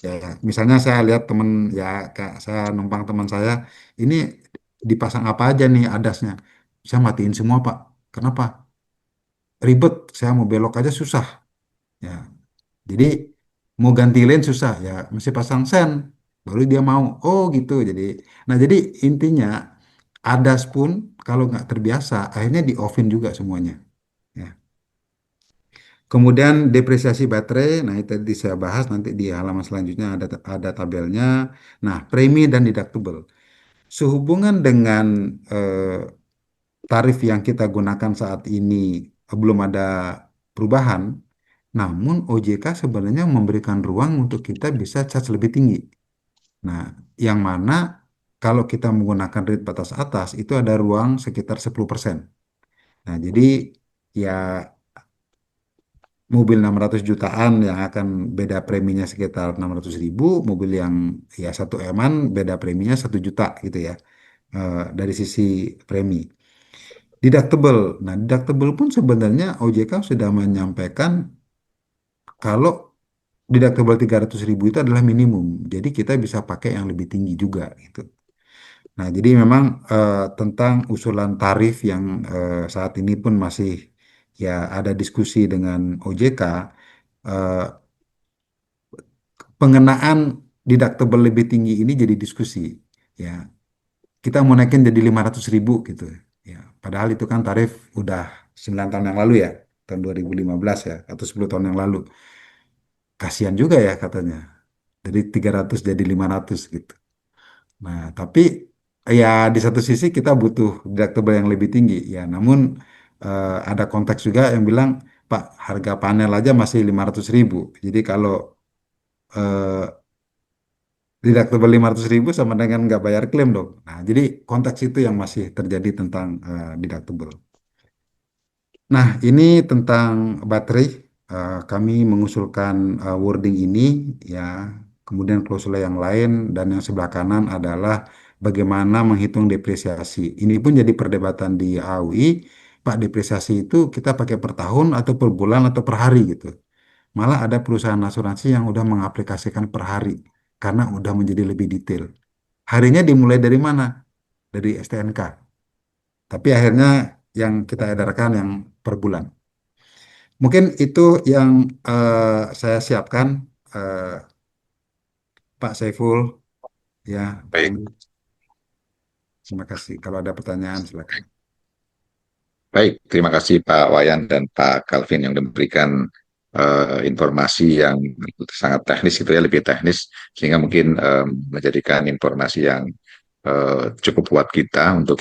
Ya, ya. Misalnya saya lihat teman, ya kayak saya numpang teman saya, ini dipasang apa aja nih adasnya. Saya matiin semua, Pak. Kenapa? Ribet, saya mau belok aja susah. Ya, jadi mau ganti lane susah, ya mesti pasang sen, baru dia mau. Oh gitu. Jadi intinya adas pun kalau nggak terbiasa, akhirnya di offin juga semuanya. Ya. Kemudian depresiasi baterai, nah itu tadi saya bahas nanti di halaman selanjutnya ada tabelnya. Nah, premi dan deductible. Sehubungan dengan tarif yang kita gunakan saat ini belum ada perubahan, namun OJK sebenarnya memberikan ruang untuk kita bisa charge lebih tinggi. Nah, yang mana kalau kita menggunakan rate batas atas itu ada ruang sekitar 10%. Nah, jadi ya mobil 600 jutaan yang akan beda preminya sekitar 600.000, mobil yang ya 1 M-an beda preminya 1 juta gitu ya, dari sisi premi. Deductible. Nah, deductible pun sebenarnya OJK sudah menyampaikan kalau deductible 300.000 itu adalah minimum. Jadi kita bisa pakai yang lebih tinggi juga gitu. Nah, jadi memang tentang usulan tarif yang saat ini pun masih ya ada diskusi dengan OJK, eh, pengenaan deductible lebih tinggi ini jadi diskusi. Ya, kita mau naikin jadi 500.000 gitu. Ya, padahal itu kan tarif udah 9 tahun yang lalu ya, tahun 2015 ya, atau 10 tahun yang lalu. Kasihan juga ya katanya. Dari 300 jadi 500 gitu. Nah, tapi ya di satu sisi kita butuh deductible yang lebih tinggi ya, namun ada konteks juga yang bilang, Pak, harga panel aja masih 500.000. Jadi kalau deductible 500.000 sama dengan nggak bayar klaim dong. Nah, jadi konteks itu yang masih terjadi tentang deductible. Nah, ini tentang baterai. Kami mengusulkan wording ini ya. Kemudian klausula yang lain dan yang sebelah kanan adalah bagaimana menghitung depresiasi. Ini pun jadi perdebatan di AUI. Pak, depresiasi itu kita pakai per tahun atau per bulan atau per hari gitu. Malah ada perusahaan asuransi yang udah mengaplikasikan per hari karena udah menjadi lebih detail. Harinya dimulai dari mana? Dari STNK. Tapi akhirnya yang kita edarkan yang per bulan. Mungkin itu yang saya siapkan, eh, Pak Saiful, ya, Pak Baik, Andi. Terima kasih. Kalau ada pertanyaan, silakan. baik. Terima kasih Pak Wayan dan Pak Calvin yang memberikan informasi yang sangat teknis gitu ya, lebih teknis sehingga mungkin menjadikan informasi yang cukup buat kita untuk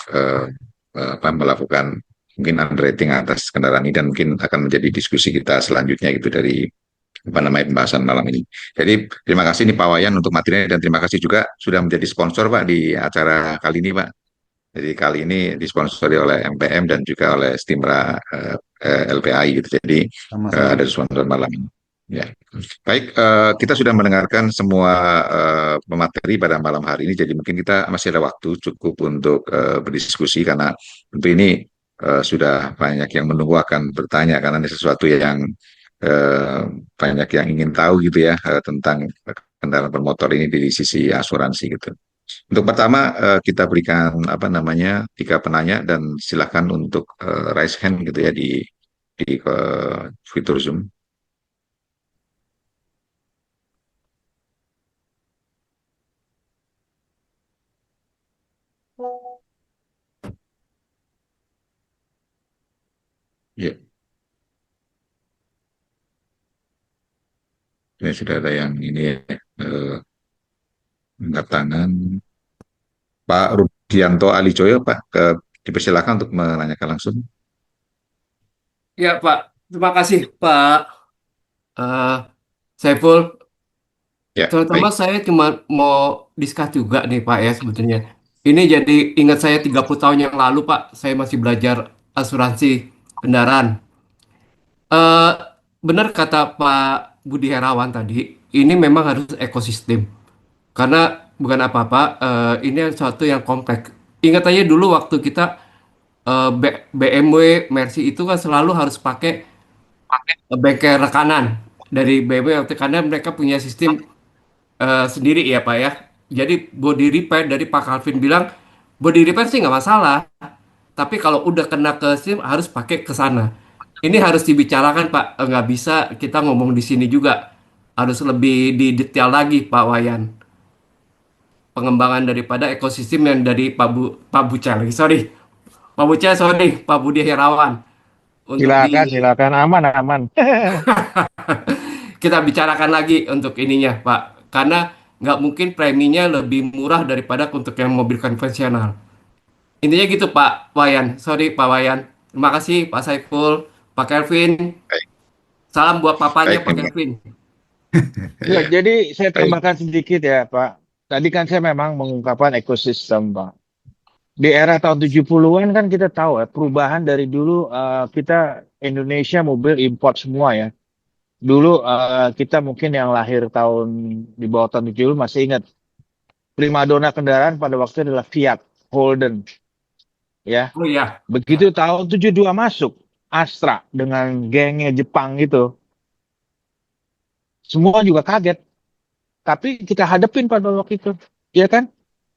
apa, melakukan mungkin underwriting atas kendaraan ini dan mungkin akan menjadi diskusi kita selanjutnya gitu dari apa namanya pembahasan malam ini. Jadi terima kasih nih Pak Wayan untuk materinya dan terima kasih juga sudah menjadi sponsor Pak di acara kali ini Pak. Jadi kali ini disponsori oleh MPM dan juga oleh Stimra LPI gitu. Jadi Sama-sama. ada sponsor malam ini. Ya. Baik, kita sudah mendengarkan semua pemateri pada malam hari ini, jadi mungkin kita masih ada waktu cukup untuk berdiskusi karena tentu ini sudah banyak yang menunggu akan bertanya karena ini sesuatu yang eh, banyak yang ingin tahu gitu ya tentang kendaraan bermotor ini di sisi asuransi gitu. Untuk pertama kita berikan apa namanya 3 penanya dan silakan untuk raise hand gitu ya di fitur Zoom. Ya, ini sudah ada yang ini ya, angkat tangan. Pak Rudianto Alijoyo, Pak, dipersilakan untuk menanyakan langsung. Ya, Pak. Terima kasih, Pak eh, Saiful. Ya, Terutama baik. saya cuma mau diskus juga nih, Pak, ya, sebetulnya. Ini jadi ingat saya 30 tahun yang lalu, Pak. Saya masih belajar asuransi kendaraan. Eh, Benar kata Pak Budi Herawan tadi, ini memang harus ekosistem. Karena bukan apa-apa, ini sesuatu yang kompleks. Ingat aja dulu waktu kita BMW, Mercy itu kan selalu harus pakai bengkel rekanan dari BMW karena mereka punya sistem sendiri ya Pak ya. Jadi body repair dari Pak Calvin bilang body repair sih nggak masalah, tapi kalau udah kena ke SIM harus pakai ke sana. Ini harus dibicarakan Pak. Nggak bisa kita ngomong di sini juga. Harus lebih di detail lagi Pak Wayan. Pengembangan daripada ekosistem yang dari Pak Bucal. Sorry, Pak Bucal, sorry, Pak Budi Herawan untuk Silakan, di silakan, aman, aman. kita bicarakan lagi untuk ininya, Pak. Karena nggak mungkin preminya lebih murah daripada untuk yang mobil konvensional. Intinya gitu, Pak Wayan. Sorry, Pak Wayan. Terima kasih, Pak Saiful, Pak Kelvin. Baik, Salam buat papanya, baik, Pak Kelvin. Ya, ya, jadi saya baik, tambahkan sedikit ya, Pak. Tadi kan saya memang mengungkapkan ekosistem, Pak. Di era tahun 70-an kan kita tahu ya, perubahan dari dulu kita Indonesia mobil import semua ya. Dulu kita mungkin yang lahir tahun di bawah tahun 70 masih ingat primadona kendaraan pada waktu itu adalah Fiat, Holden ya. Oh iya, Begitu tahun 72 masuk Astra dengan gengnya Jepang itu, semua juga kaget. Tapi kita hadepin pada waktu itu, ya kan?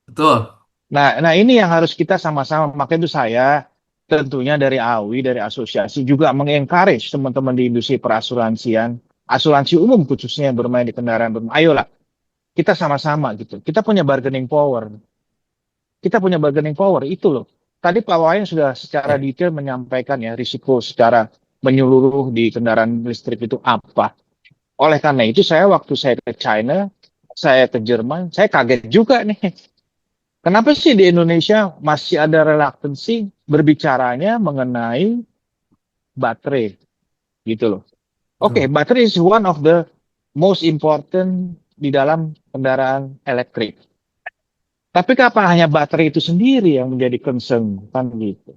betul. Nah, ini yang harus kita sama-sama. Makanya itu saya tentunya dari AWI, dari asosiasi juga mengencourage teman-teman di industri perasuransian, asuransi umum khususnya yang bermain di kendaraan bermain. Ayolah, kita sama-sama gitu. Kita punya bargaining power. Kita punya bargaining power itu loh. Tadi Pak Wayan sudah secara detail menyampaikan ya risiko secara menyeluruh di kendaraan listrik itu apa. Oleh karena itu saya waktu saya ke China, saya ke Jerman, saya kaget juga nih. Kenapa sih di Indonesia masih ada reluctancy berbicaranya mengenai baterai gitu loh. Oke, Betul. baterai is one of the most important di dalam kendaraan elektrik. Tapi apa hanya baterai itu sendiri yang menjadi concern kan gitu.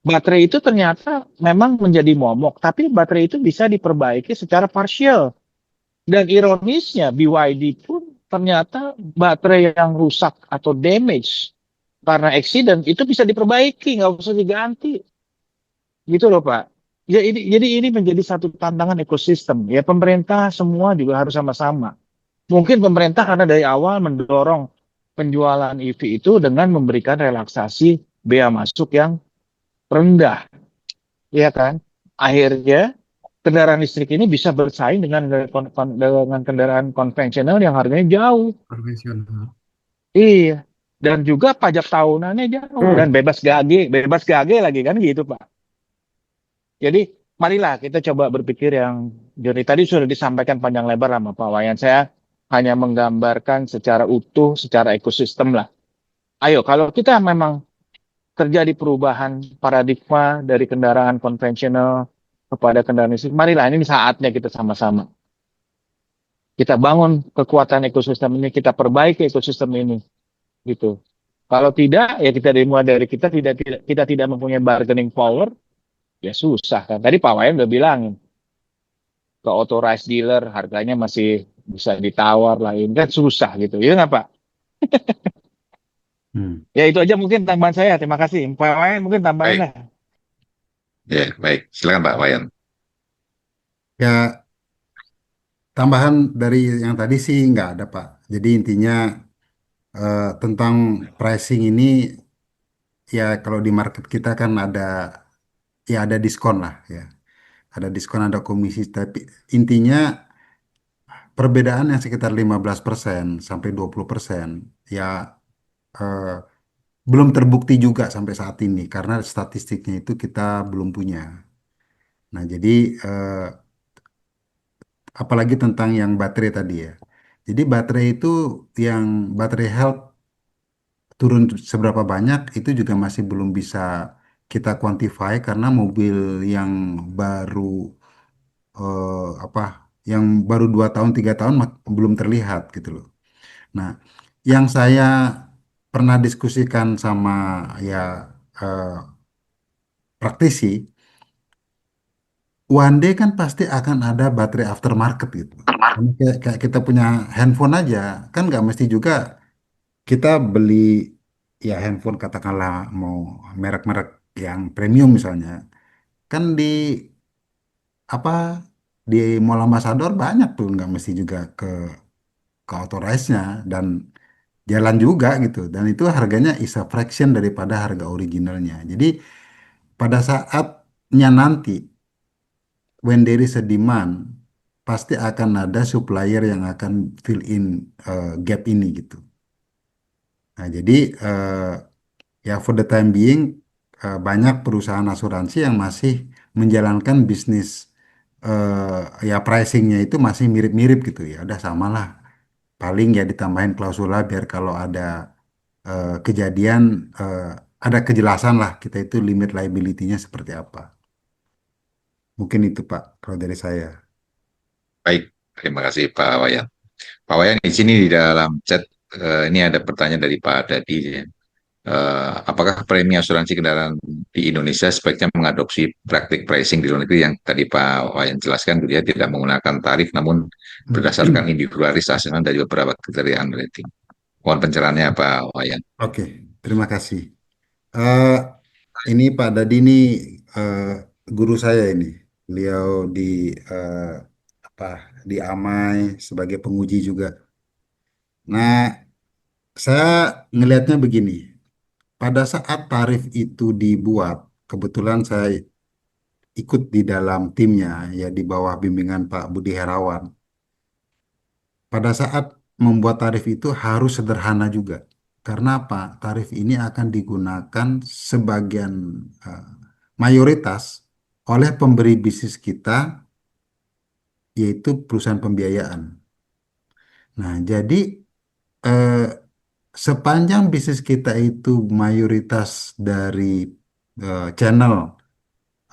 Baterai itu ternyata memang menjadi momok, tapi baterai itu bisa diperbaiki secara parsial. Dan ironisnya BYD pun ternyata baterai yang rusak atau damage karena accident itu bisa diperbaiki, nggak usah diganti. Gitu loh Pak. Ya jadi ini menjadi satu tantangan ekosistem. Ya pemerintah semua juga harus sama-sama. Mungkin pemerintah karena dari awal mendorong penjualan EV itu dengan memberikan relaksasi bea masuk yang rendah, ya kan? Akhirnya kendaraan listrik ini bisa bersaing dengan kendaraan konvensional yang harganya jauh. Konvensional. Iya. Dan juga pajak tahunannya jauh dan bebas gage lagi kan gitu, Pak. Jadi marilah kita coba berpikir yang jernih. Tadi sudah disampaikan panjang lebar sama Pak Wayan. Saya hanya menggambarkan secara utuh, secara ekosistem lah. Ayo, kalau kita memang terjadi perubahan paradigma dari kendaraan konvensional kepada kendaraan listrik, marilah ini saatnya kita sama-sama. Kita bangun kekuatan ekosistem ini, kita perbaiki ekosistem ini, gitu. Kalau tidak, ya kita dimulai dari kita tidak mempunyai bargaining power, ya susah kan. Tadi Pak Wayan udah bilang ke authorized dealer harganya masih bisa ditawar lah, ini kan susah gitu. Ya nggak Pak? Hmm. Ya itu aja mungkin tambahan saya. Terima kasih. Pak Wayan mungkin tambahin Baik, lah. ya baik. Silakan Pak Wayan. Ya, tambahan dari yang tadi sih nggak ada, Pak. Jadi intinya tentang pricing ini, ya kalau di market kita kan ada diskon lah ya. Ada diskon, ada komisi. Tapi intinya perbedaan yang sekitar 15% sampai 20% ya eh, belum terbukti juga sampai saat ini karena statistiknya itu kita belum punya. Nah, jadi apalagi tentang yang baterai tadi ya. Jadi baterai itu yang baterai health turun seberapa banyak itu juga masih belum bisa kita quantify karena mobil yang baru apa yang baru 2 tahun 3 tahun belum terlihat gitu loh. Nah, yang saya pernah diskusikan sama ya eh, praktisi, one day kan pasti akan ada baterai aftermarket gitu. Karena kayak kita punya handphone aja, kan nggak mesti juga kita beli ya handphone katakanlah mau merek-merek yang premium misalnya. Kan di apa di Mall Ambassador banyak tuh nggak mesti juga ke authorize-nya dan jalan juga gitu. Dan itu harganya is a fraction daripada harga originalnya. Jadi pada saatnya nanti when there is a demand, pasti akan ada supplier yang akan fill in gap ini gitu. Nah, jadi ya for the time being banyak perusahaan asuransi yang masih menjalankan bisnis ya pricingnya itu masih mirip-mirip gitu ya. Udah sama lah. Paling ya ditambahin klausula biar kalau ada kejadian eh, ada kejelasan lah kita itu limit liability-nya seperti apa. Mungkin itu Pak kalau dari saya. Baik, terima kasih Pak Wayan. Pak Wayan, di sini di dalam chat ini ada pertanyaan dari Pak Dadi. Ya. Apakah premi asuransi kendaraan di Indonesia sebaiknya mengadopsi praktik pricing di luar negeri yang tadi Pak Wayan jelaskan, dia tidak menggunakan tarif namun berdasarkan individualis assessment dari beberapa kriteria underwriting. Mohon pencerahannya Pak Wayan. Oke, terima kasih. Eh, ini Pak Dadi ini eh, guru saya ini. Beliau di eh, apa di Amai sebagai penguji juga. Nah, saya ngelihatnya begini. Pada saat tarif itu dibuat, kebetulan saya ikut di dalam timnya ya di bawah bimbingan Pak Budi Herawan. Pada saat membuat tarif itu harus sederhana juga. Karena apa? Tarif ini akan digunakan sebagian eh, mayoritas oleh pemberi bisnis kita yaitu perusahaan pembiayaan. Nah, jadi eh, sepanjang bisnis kita itu mayoritas dari channel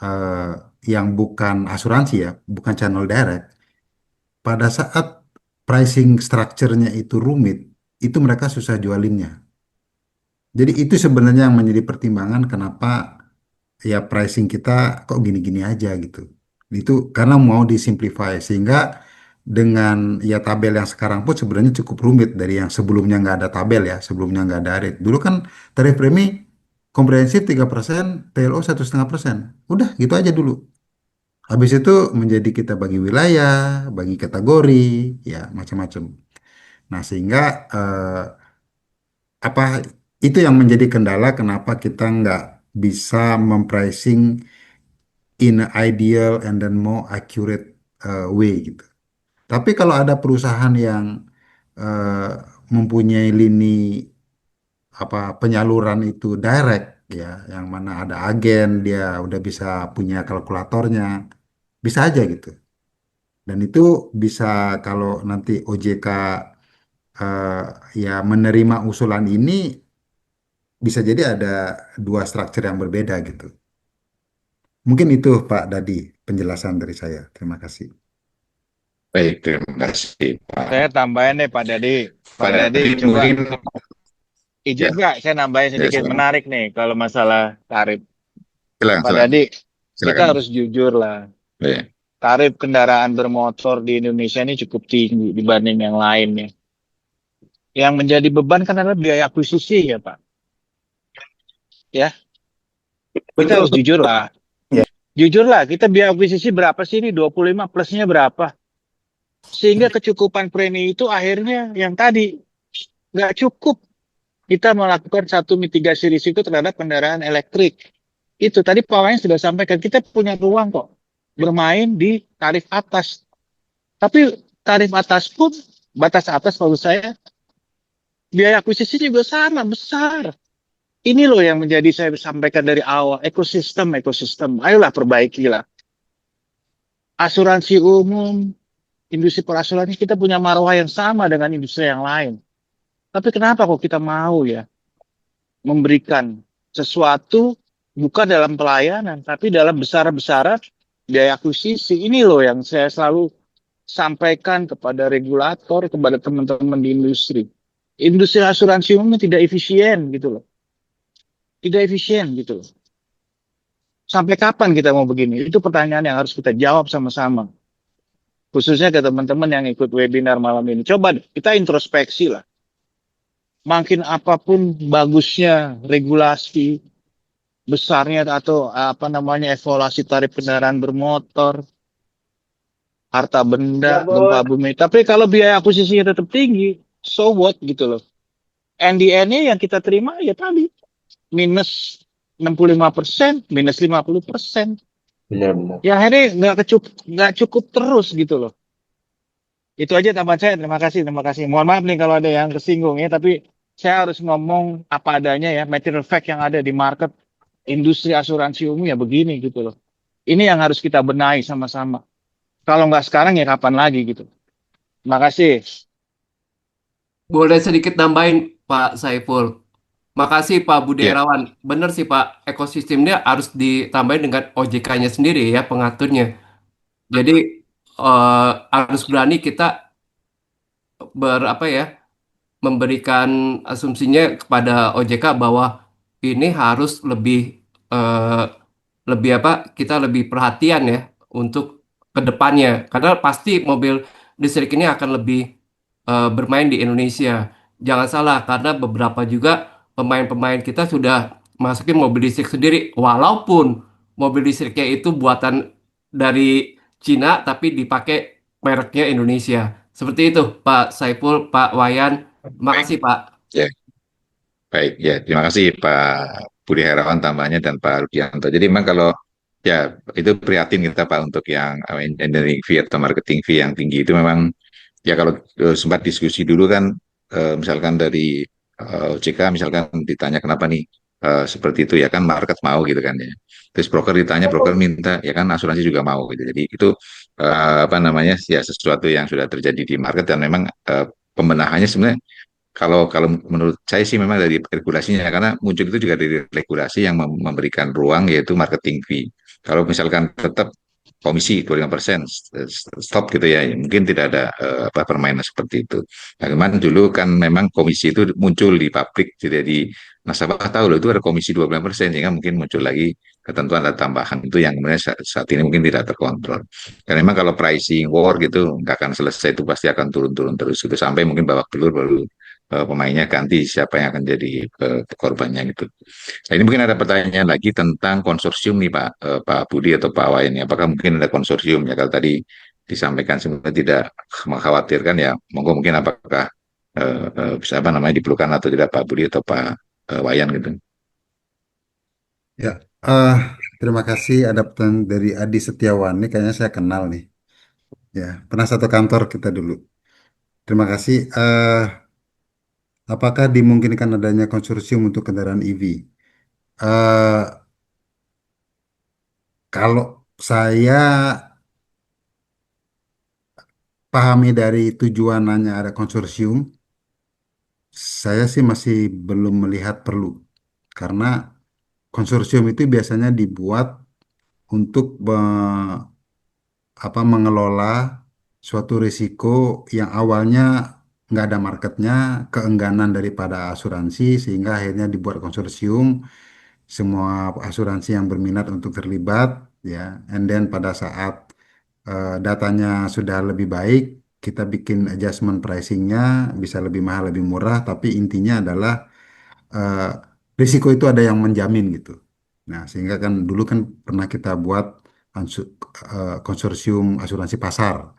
eh, yang bukan asuransi ya, bukan channel direct, pada saat pricing structure-nya itu rumit, itu mereka susah jualinnya. Jadi itu sebenarnya yang menjadi pertimbangan kenapa ya pricing kita kok gini-gini aja gitu. Itu karena mau disimplify sehingga dengan ya tabel yang sekarang pun sebenarnya cukup rumit dari yang sebelumnya nggak ada tabel ya, sebelumnya nggak ada rate. Dulu kan tarif premi komprehensif 3%, TLO 1,5%. Udah gitu aja dulu. Habis itu menjadi kita bagi wilayah, bagi kategori, ya macam-macam. Nah sehingga apa itu yang menjadi kendala kenapa kita nggak bisa mempricing in a ideal and then more accurate way gitu. Tapi kalau ada perusahaan yang eh, mempunyai lini apa penyaluran itu direct ya, yang mana ada agen dia udah bisa punya kalkulatornya, bisa aja gitu. Dan itu bisa kalau nanti OJK eh, ya menerima usulan ini bisa jadi ada dua struktur yang berbeda gitu. Mungkin itu Pak Dadi penjelasan dari saya. Terima kasih. Baik, terima kasih Saya Pak. tambahin deh Pak Dadi. Pak Pak Dadi Dadi coba mungkin izin ya, nggak saya nambahin ya sedikit silakan. menarik nih kalau masalah tarif. Silakan, Pak silakan. Dadi, kita Silakan. harus jujur lah. Ya. Tarif kendaraan bermotor di Indonesia ini cukup tinggi dibanding yang lainnya. Yang menjadi beban kan adalah biaya akuisisi ya Pak. Ya, kita harus Betul. jujur lah. Ya. Jujur lah, kita biaya akuisisi berapa sih ini? 25 plusnya berapa? Sehingga kecukupan premi itu akhirnya yang tadi nggak cukup. Kita melakukan satu mitigasi risiko terhadap kendaraan elektrik. Itu tadi Pak Wayan sudah sampaikan, kita punya ruang kok bermain di tarif atas. Tapi tarif atas pun, batas atas maksud saya, biaya akuisisi juga sama, besar. Ini loh yang menjadi saya sampaikan dari awal, ekosistem. Ayolah perbaikilah. Asuransi umum, industri perasuransi kita punya marwah yang sama dengan industri yang lain. Tapi kenapa kok kita mau ya memberikan sesuatu bukan dalam pelayanan, tapi dalam besar-besaran biaya akuisisi. Ini loh yang saya selalu sampaikan kepada regulator, kepada teman-teman di industri. Industri asuransi umumnya tidak efisien gitu loh. Tidak efisien gitu loh. Sampai kapan kita mau begini? Itu pertanyaan yang harus kita jawab sama-sama. Khususnya ke teman-teman yang ikut webinar malam ini. Coba kita introspeksi lah. Makin apapun bagusnya regulasi, besarnya atau apa namanya evaluasi tarif kendaraan bermotor, harta benda, gempa bumi. Tapi kalau biaya akuisisinya tetap tinggi, so what gitu loh. NDN-nya yang kita terima ya tadi minus 65%, minus 50%. Benar-benar. Ya akhirnya nggak cukup terus gitu loh. Itu aja tambahan saya. Terima kasih. Mohon maaf nih kalau ada yang kesinggung ya, tapi saya harus ngomong apa adanya ya, material fact yang ada di market industri asuransi umum ya begini gitu loh. Ini yang harus kita benahi sama-sama. Kalau nggak sekarang ya kapan lagi gitu. Terima kasih. Boleh sedikit nambahin Pak Saiful. Makasih Pak Budi Ya. Herawan. Benar sih Pak, ekosistemnya harus ditambahin dengan OJK-nya sendiri ya pengaturnya. Jadi harus berani kita berapa ya memberikan asumsinya kepada OJK bahwa ini harus eh, lebih apa kita lebih perhatian ya untuk ke depannya karena pasti mobil listrik ini akan lebih bermain di Indonesia. Jangan salah karena beberapa juga pemain-pemain kita sudah masukin mobil listrik sendiri walaupun mobil listriknya itu buatan dari Cina tapi dipakai mereknya Indonesia. Seperti itu Pak Saiful, Pak Wayan. Baik. Makasih Pak. Ya, baik. Ya, terima kasih Pak Budi Herawan tambahnya dan Pak Rudianto. Jadi memang kalau ya itu prihatin kita Pak untuk yang engineering fee atau marketing fee yang tinggi itu memang ya kalau sempat diskusi dulu kan misalkan dari OJK misalkan ditanya kenapa nih seperti itu ya kan market mau gitu kan ya. Terus broker ditanya broker minta ya kan asuransi juga mau gitu. Jadi itu apa namanya ya sesuatu yang sudah terjadi di market dan memang pembenahannya sebenarnya kalau menurut saya sih memang dari regulasinya, karena muncul itu juga dari regulasi yang memberikan ruang yaitu marketing fee. Kalau misalkan tetap komisi 25% stop gitu ya, mungkin tidak ada apa permainan seperti itu. Nah, kemarin dulu kan memang komisi itu muncul di publik, jadi nasabah tahu loh itu ada komisi 25%, sehingga mungkin muncul lagi ketentuan ada tambahan itu yang kemudian saat ini mungkin tidak terkontrol. Karena memang kalau pricing war gitu nggak akan selesai, itu pasti akan turun-turun terus gitu sampai mungkin babak belur baru pemainnya ganti siapa yang akan jadi korbannya gitu. Nah, ini mungkin ada pertanyaan lagi tentang konsorsium nih Pak Budi atau Pak Wayan ya. Apakah mungkin ada konsorsium ya, kalau tadi disampaikan sebenarnya tidak mengkhawatirkan ya. Monggo mungkin apakah bisa apa namanya diperlukan atau tidak Pak Budi atau Pak Wayan gitu. Ya, eh, terima kasih ada pertanyaan dari Adi Setiawan. Ini kayaknya saya kenal nih. Ya, pernah satu kantor kita dulu. Terima kasih. Apakah dimungkinkan adanya konsorsium untuk kendaraan EV? Eh, Kalau saya pahami dari tujuannya ada konsorsium, saya sih masih belum melihat perlu. Karena konsorsium itu biasanya dibuat untuk mengelola suatu risiko yang awalnya nggak ada marketnya, keengganan daripada asuransi, sehingga akhirnya dibuat konsorsium, semua asuransi yang berminat untuk terlibat, ya, and then pada saat datanya sudah lebih baik, kita bikin adjustment pricingnya, bisa lebih mahal, lebih murah, tapi intinya adalah eh, risiko itu ada yang menjamin gitu. Nah, sehingga kan dulu kan pernah kita buat konsorsium asuransi pasar,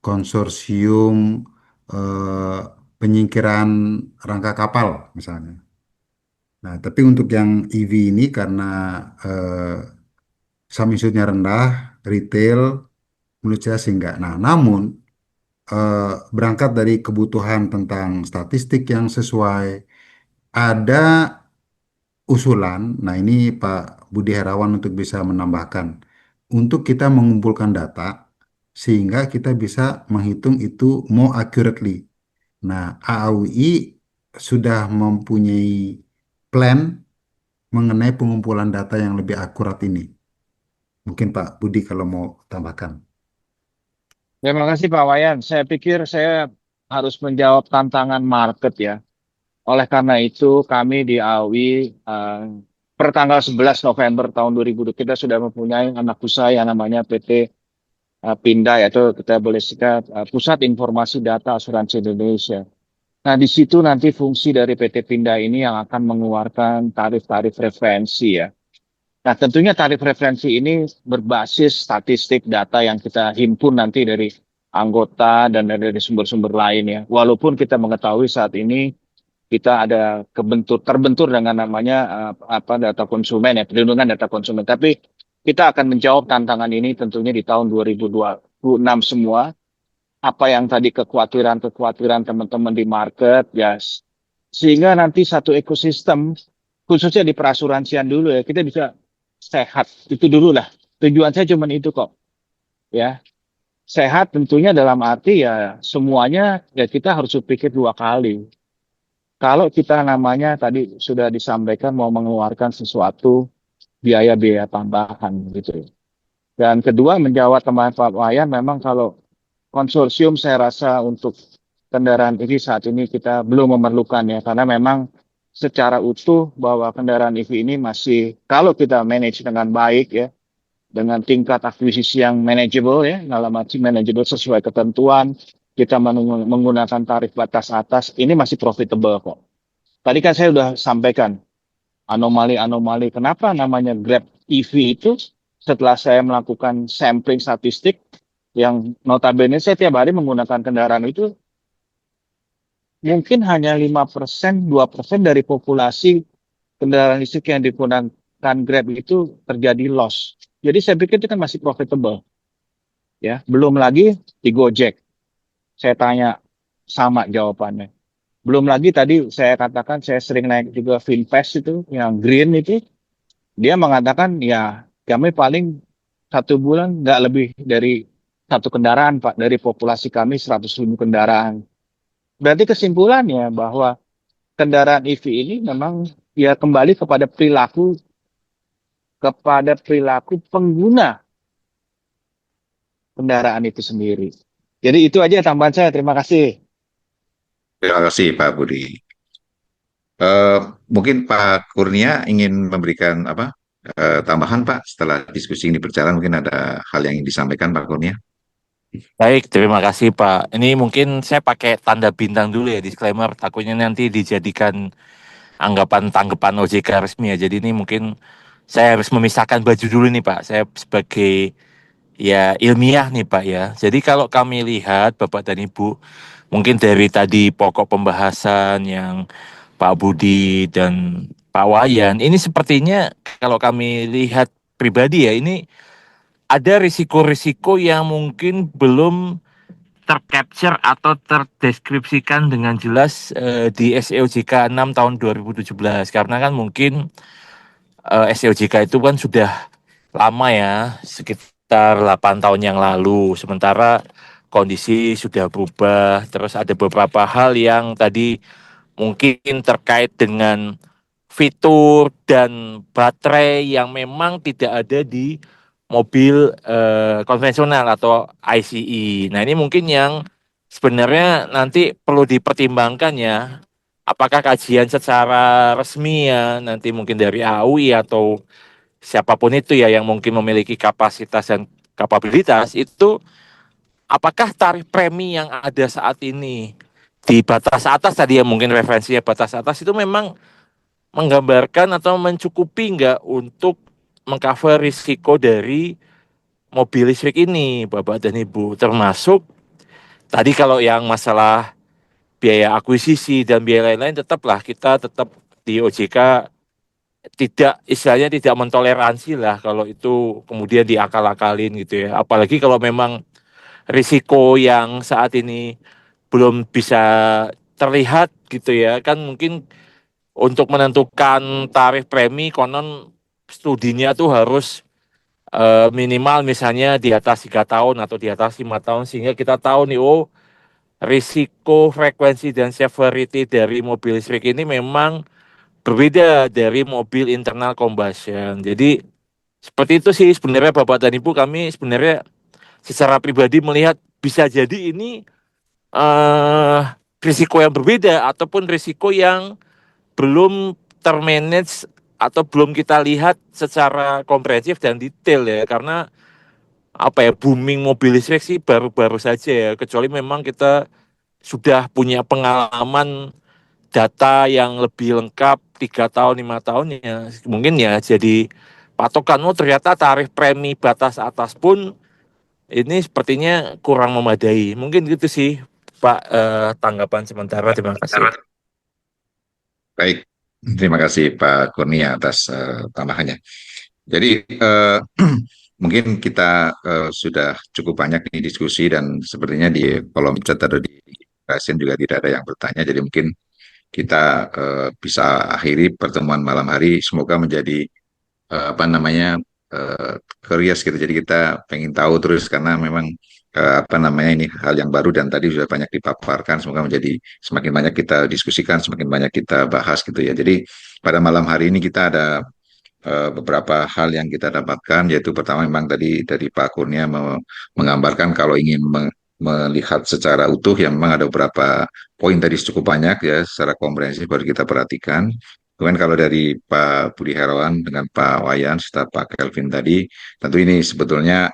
konsorsium eh, penyingkiran rangka kapal misalnya. Nah, tapi untuk yang EV ini karena eh, sum insurednya rendah, retail, menurut saya sih enggak. Nah, namun berangkat dari kebutuhan tentang statistik yang sesuai, ada usulan. Nah, ini Pak Budi Herawan untuk bisa menambahkan, untuk kita mengumpulkan data sehingga kita bisa menghitung itu more accurately. Nah, AAUI sudah mempunyai plan mengenai pengumpulan data yang lebih akurat ini. Mungkin Pak Budi kalau mau tambahkan. Terima kasih Pak Wayan. Saya pikir saya harus menjawab tantangan market ya. Oleh karena itu kami di AUI per tanggal 11 November tahun 2020 kita sudah mempunyai anak usaha yang namanya PT Pindai, atau kita boleh singkat Pusat Informasi Data Asuransi Indonesia. Nah, di situ nanti fungsi dari PT Pindai ini yang akan mengeluarkan tarif-tarif referensi ya. Nah, tentunya tarif referensi ini berbasis statistik data yang kita himpun nanti dari anggota dan dari sumber-sumber lain ya. Walaupun kita mengetahui saat ini kita ada terbentur dengan namanya data konsumen ya, perlindungan data konsumen. Tapi kita akan menjawab tantangan ini tentunya di tahun 2026 semua. Apa yang tadi kekhawatiran teman-teman di market ya, sehingga nanti satu ekosistem khususnya di perasuransian dulu ya, kita bisa sehat. Itu dulu lah. Tujuan saya cuma itu kok. Ya, sehat tentunya dalam arti ya semuanya ya kita harus berpikir dua kali. Kalau kita namanya tadi sudah disampaikan mau mengeluarkan sesuatu biaya-biaya tambahan gitu. Dan kedua menjawab teman Pak Wayan, memang kalau konsorsium saya rasa untuk kendaraan EV saat ini kita belum memerlukan ya, karena memang secara utuh bahwa kendaraan EV ini masih kalau kita manage dengan baik ya, dengan tingkat akuisisi yang manageable ya, dalam arti manageable sesuai ketentuan, kita menggunakan tarif batas atas, ini masih profitable kok. Tadi kan saya sudah sampaikan anomali-anomali kenapa namanya Grab EV itu, setelah saya melakukan sampling statistik yang notabene saya tiap hari menggunakan kendaraan itu, mungkin hanya 5%, 2% dari populasi kendaraan listrik yang digunakan Grab itu terjadi loss. Jadi saya pikir itu kan masih profitable. Ya, belum lagi di Gojek. Saya tanya sama jawabannya. Belum lagi tadi saya katakan saya sering naik juga Finfast itu yang green itu, dia mengatakan ya kami paling satu bulan nggak lebih dari satu kendaraan Pak, dari populasi kami 100.000 kendaraan. Berarti kesimpulannya bahwa kendaraan EV ini memang ya kembali kepada perilaku pengguna kendaraan itu sendiri. Jadi itu aja tambahan saya. Terima kasih. Terima kasih Pak Budi. Eh, Mungkin Pak Kurnia ingin memberikan apa tambahan Pak setelah diskusi ini berjalan, mungkin ada hal yang ingin disampaikan Pak Kurnia. Baik, terima kasih Pak. Ini mungkin saya pakai tanda bintang dulu ya, disclaimer. Takutnya nanti dijadikan anggapan tanggapan OJK resmi ya. Jadi ini mungkin saya harus memisahkan baju dulu nih Pak. Saya sebagai ya ilmiah nih Pak ya. Jadi kalau kami lihat Bapak dan Ibu, mungkin dari tadi pokok pembahasan yang Pak Budi dan Pak Wayan, ini sepertinya kalau kami lihat pribadi ya, ini ada risiko-risiko yang mungkin belum tercapture atau terdeskripsikan dengan jelas di SEOJK 6 tahun 2017. Karena kan mungkin SEOJK itu kan sudah lama ya, sekitar 8 tahun yang lalu. Sementara kondisi sudah berubah, terus ada beberapa hal yang tadi mungkin terkait dengan fitur dan baterai yang memang tidak ada di mobil konvensional atau ICE. Nah, ini mungkin yang sebenarnya nanti perlu dipertimbangkan ya. Apakah kajian secara resmi ya, nanti mungkin dari AUI atau siapapun itu ya yang mungkin memiliki kapasitas dan kapabilitas itu, apakah tarif premi yang ada saat ini di batas atas tadi ya, mungkin referensinya batas atas itu memang menggambarkan atau mencukupi nggak untuk mengcover risiko dari mobil listrik ini, Bapak dan Ibu, termasuk tadi kalau yang masalah biaya akuisisi dan biaya lain-lain, kita tetap di OJK tidak, istilahnya tidak mentoleransi lah kalau itu kemudian diakal-akalin gitu ya. Apalagi kalau memang risiko yang saat ini belum bisa terlihat gitu ya, kan mungkin untuk menentukan tarif premi konon studinya tuh harus minimal misalnya di atas 3 tahun atau di atas 5 tahun, sehingga kita tahu nih, oh, risiko frekuensi dan severity dari mobil listrik ini memang berbeda dari mobil internal combustion. Jadi seperti itu sih sebenarnya Bapak dan Ibu, kami sebenarnya secara pribadi melihat bisa jadi ini eh risiko yang berbeda ataupun risiko yang belum termanage atau belum kita lihat secara komprehensif dan detail ya, karena apa ya, booming mobil listrik sih baru-baru saja ya, kecuali memang kita sudah punya pengalaman data yang lebih lengkap 3 tahun 5 tahun ya, mungkin ya jadi patokan, oh ternyata tarif premi batas atas pun ini sepertinya kurang memadai. Mungkin gitu sih Pak, tanggapan sementara. Terima kasih. Baik, terima kasih Pak Kurnia atas tambahannya. Jadi mungkin kita sudah cukup banyak nih diskusi dan sepertinya di kolom chat atau di Rasen juga tidak ada yang bertanya. Jadi mungkin kita bisa akhiri pertemuan malam hari. Semoga menjadi apa namanya curious gitu. Jadi kita pengen tahu terus karena memang apa namanya ini hal yang baru dan tadi sudah banyak dipaparkan. Semoga menjadi semakin banyak kita diskusikan, semakin banyak kita bahas gitu ya. Jadi pada malam hari ini kita ada beberapa hal yang kita dapatkan, yaitu pertama memang tadi dari Pak Kurnia menggambarkan kalau ingin melihat secara utuh yang memang ada beberapa poin tadi cukup banyak ya secara komprehensif baru kita perhatikan. Kemudian kalau dari Pak Budi Herawan dengan Pak Wayan serta Pak Kelvin tadi, tentu ini sebetulnya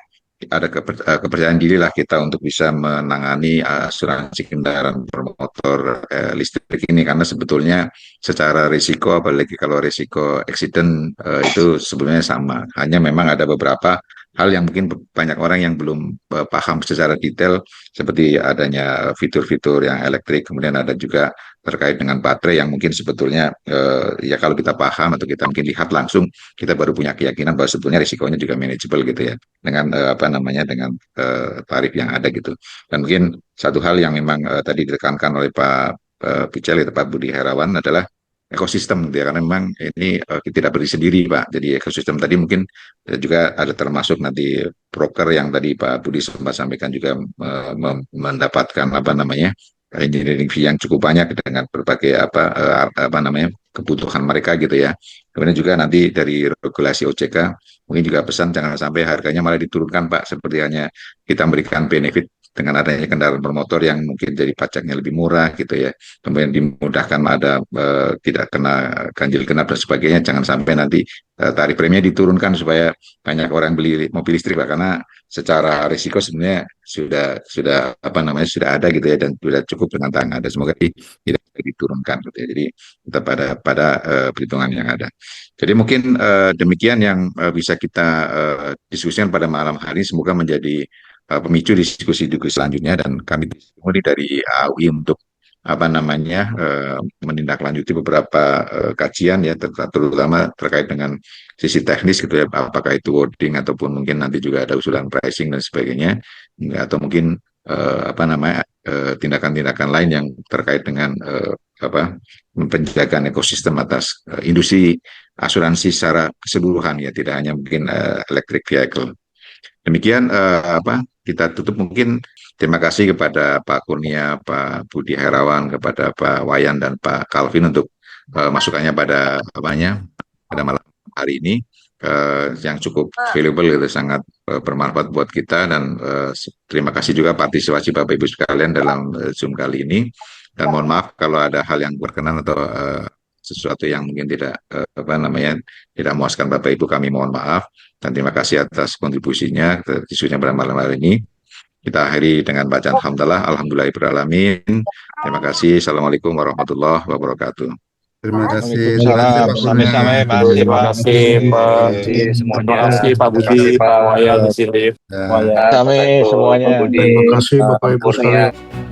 ada kepercayaan diri lah kita untuk bisa menangani asuransi kendaraan bermotor listrik ini karena sebetulnya secara risiko apalagi kalau risiko accident itu sebenarnya sama. Hanya memang ada beberapa hal yang mungkin banyak orang yang belum paham secara detail seperti adanya fitur-fitur yang elektrik, kemudian ada juga terkait dengan baterai yang mungkin sebetulnya ya kalau kita paham atau kita mungkin lihat langsung kita baru punya keyakinan bahwa sebetulnya risikonya juga manageable gitu ya dengan apa namanya dengan tarif yang ada gitu. Dan mungkin satu hal yang memang tadi ditekankan oleh Pak Pichel, Pak Budi Herawan adalah ekosistem gitu ya, karena memang ini tidak berdiri sendiri Pak. Jadi ekosistem tadi mungkin juga ada termasuk nanti broker yang tadi Pak Budi sempat sampaikan juga mendapatkan apa namanya engineering fee yang cukup banyak dengan berbagai apa namanya kebutuhan mereka gitu ya. Kemudian juga nanti dari regulasi OJK mungkin juga pesan jangan sampai harganya malah diturunkan Pak, seperti hanya kita memberikan benefit dengan adanya kendaraan bermotor yang mungkin jadi pajaknya lebih murah gitu ya. Kemudian dimudahkan ada tidak kena ganjil genap dan sebagainya. Jangan sampai nanti tarif preminya diturunkan supaya banyak orang beli mobil listrik Pak, karena secara risiko sebenarnya sudah apa namanya sudah ada gitu ya, dan sudah cukup dengan tangan. Dan semoga tidak diturunkan gitu ya. Jadi kita pada perhitungan yang ada. Jadi mungkin demikian yang bisa kita diskusikan pada malam hari ini. Semoga menjadi pemicu diskusi-diskusi selanjutnya, dan kami disimuli dari AUI untuk apa namanya menindaklanjuti beberapa kajian ya, terutama terkait dengan sisi teknis gitu ya, apakah itu wording ataupun mungkin nanti juga ada usulan pricing dan sebagainya, atau mungkin apa namanya tindakan-tindakan lain yang terkait dengan apa penjagaan ekosistem atas industri asuransi secara keseluruhan ya, tidak hanya mungkin electric vehicle. Demikian apa kita tutup. Mungkin terima kasih kepada Pak Kurnia, Pak Budi Herawan, kepada Pak Wayan dan Pak Calvin untuk masukannya pada pada malam hari ini yang cukup valuable, itu sangat bermanfaat buat kita, dan terima kasih juga partisipasi Bapak Ibu sekalian dalam Zoom kali ini, dan mohon maaf kalau ada hal yang berkenan atau sesuatu yang mungkin tidak apa namanya tidak memuaskan Bapak Ibu, kami mohon maaf, dan terima kasih atas kontribusinya diskusinya pada malam hari ini. Kita akhiri dengan bacaan alhamdulillahirobbilalamin. Terima kasih. Assalamualaikum warahmatullahi wabarakatuh. Terima kasih. Waalaikumsalam. Sampai-sampai, Pak. Terima kasih Pak. semuanya. Terima kasih Pak Budi, Terima kasih, Pak Wayan di sini. Ya. Kami semuanya. Pak Budi, Terima kasih Bapak Ibu Kurnia. sekalian.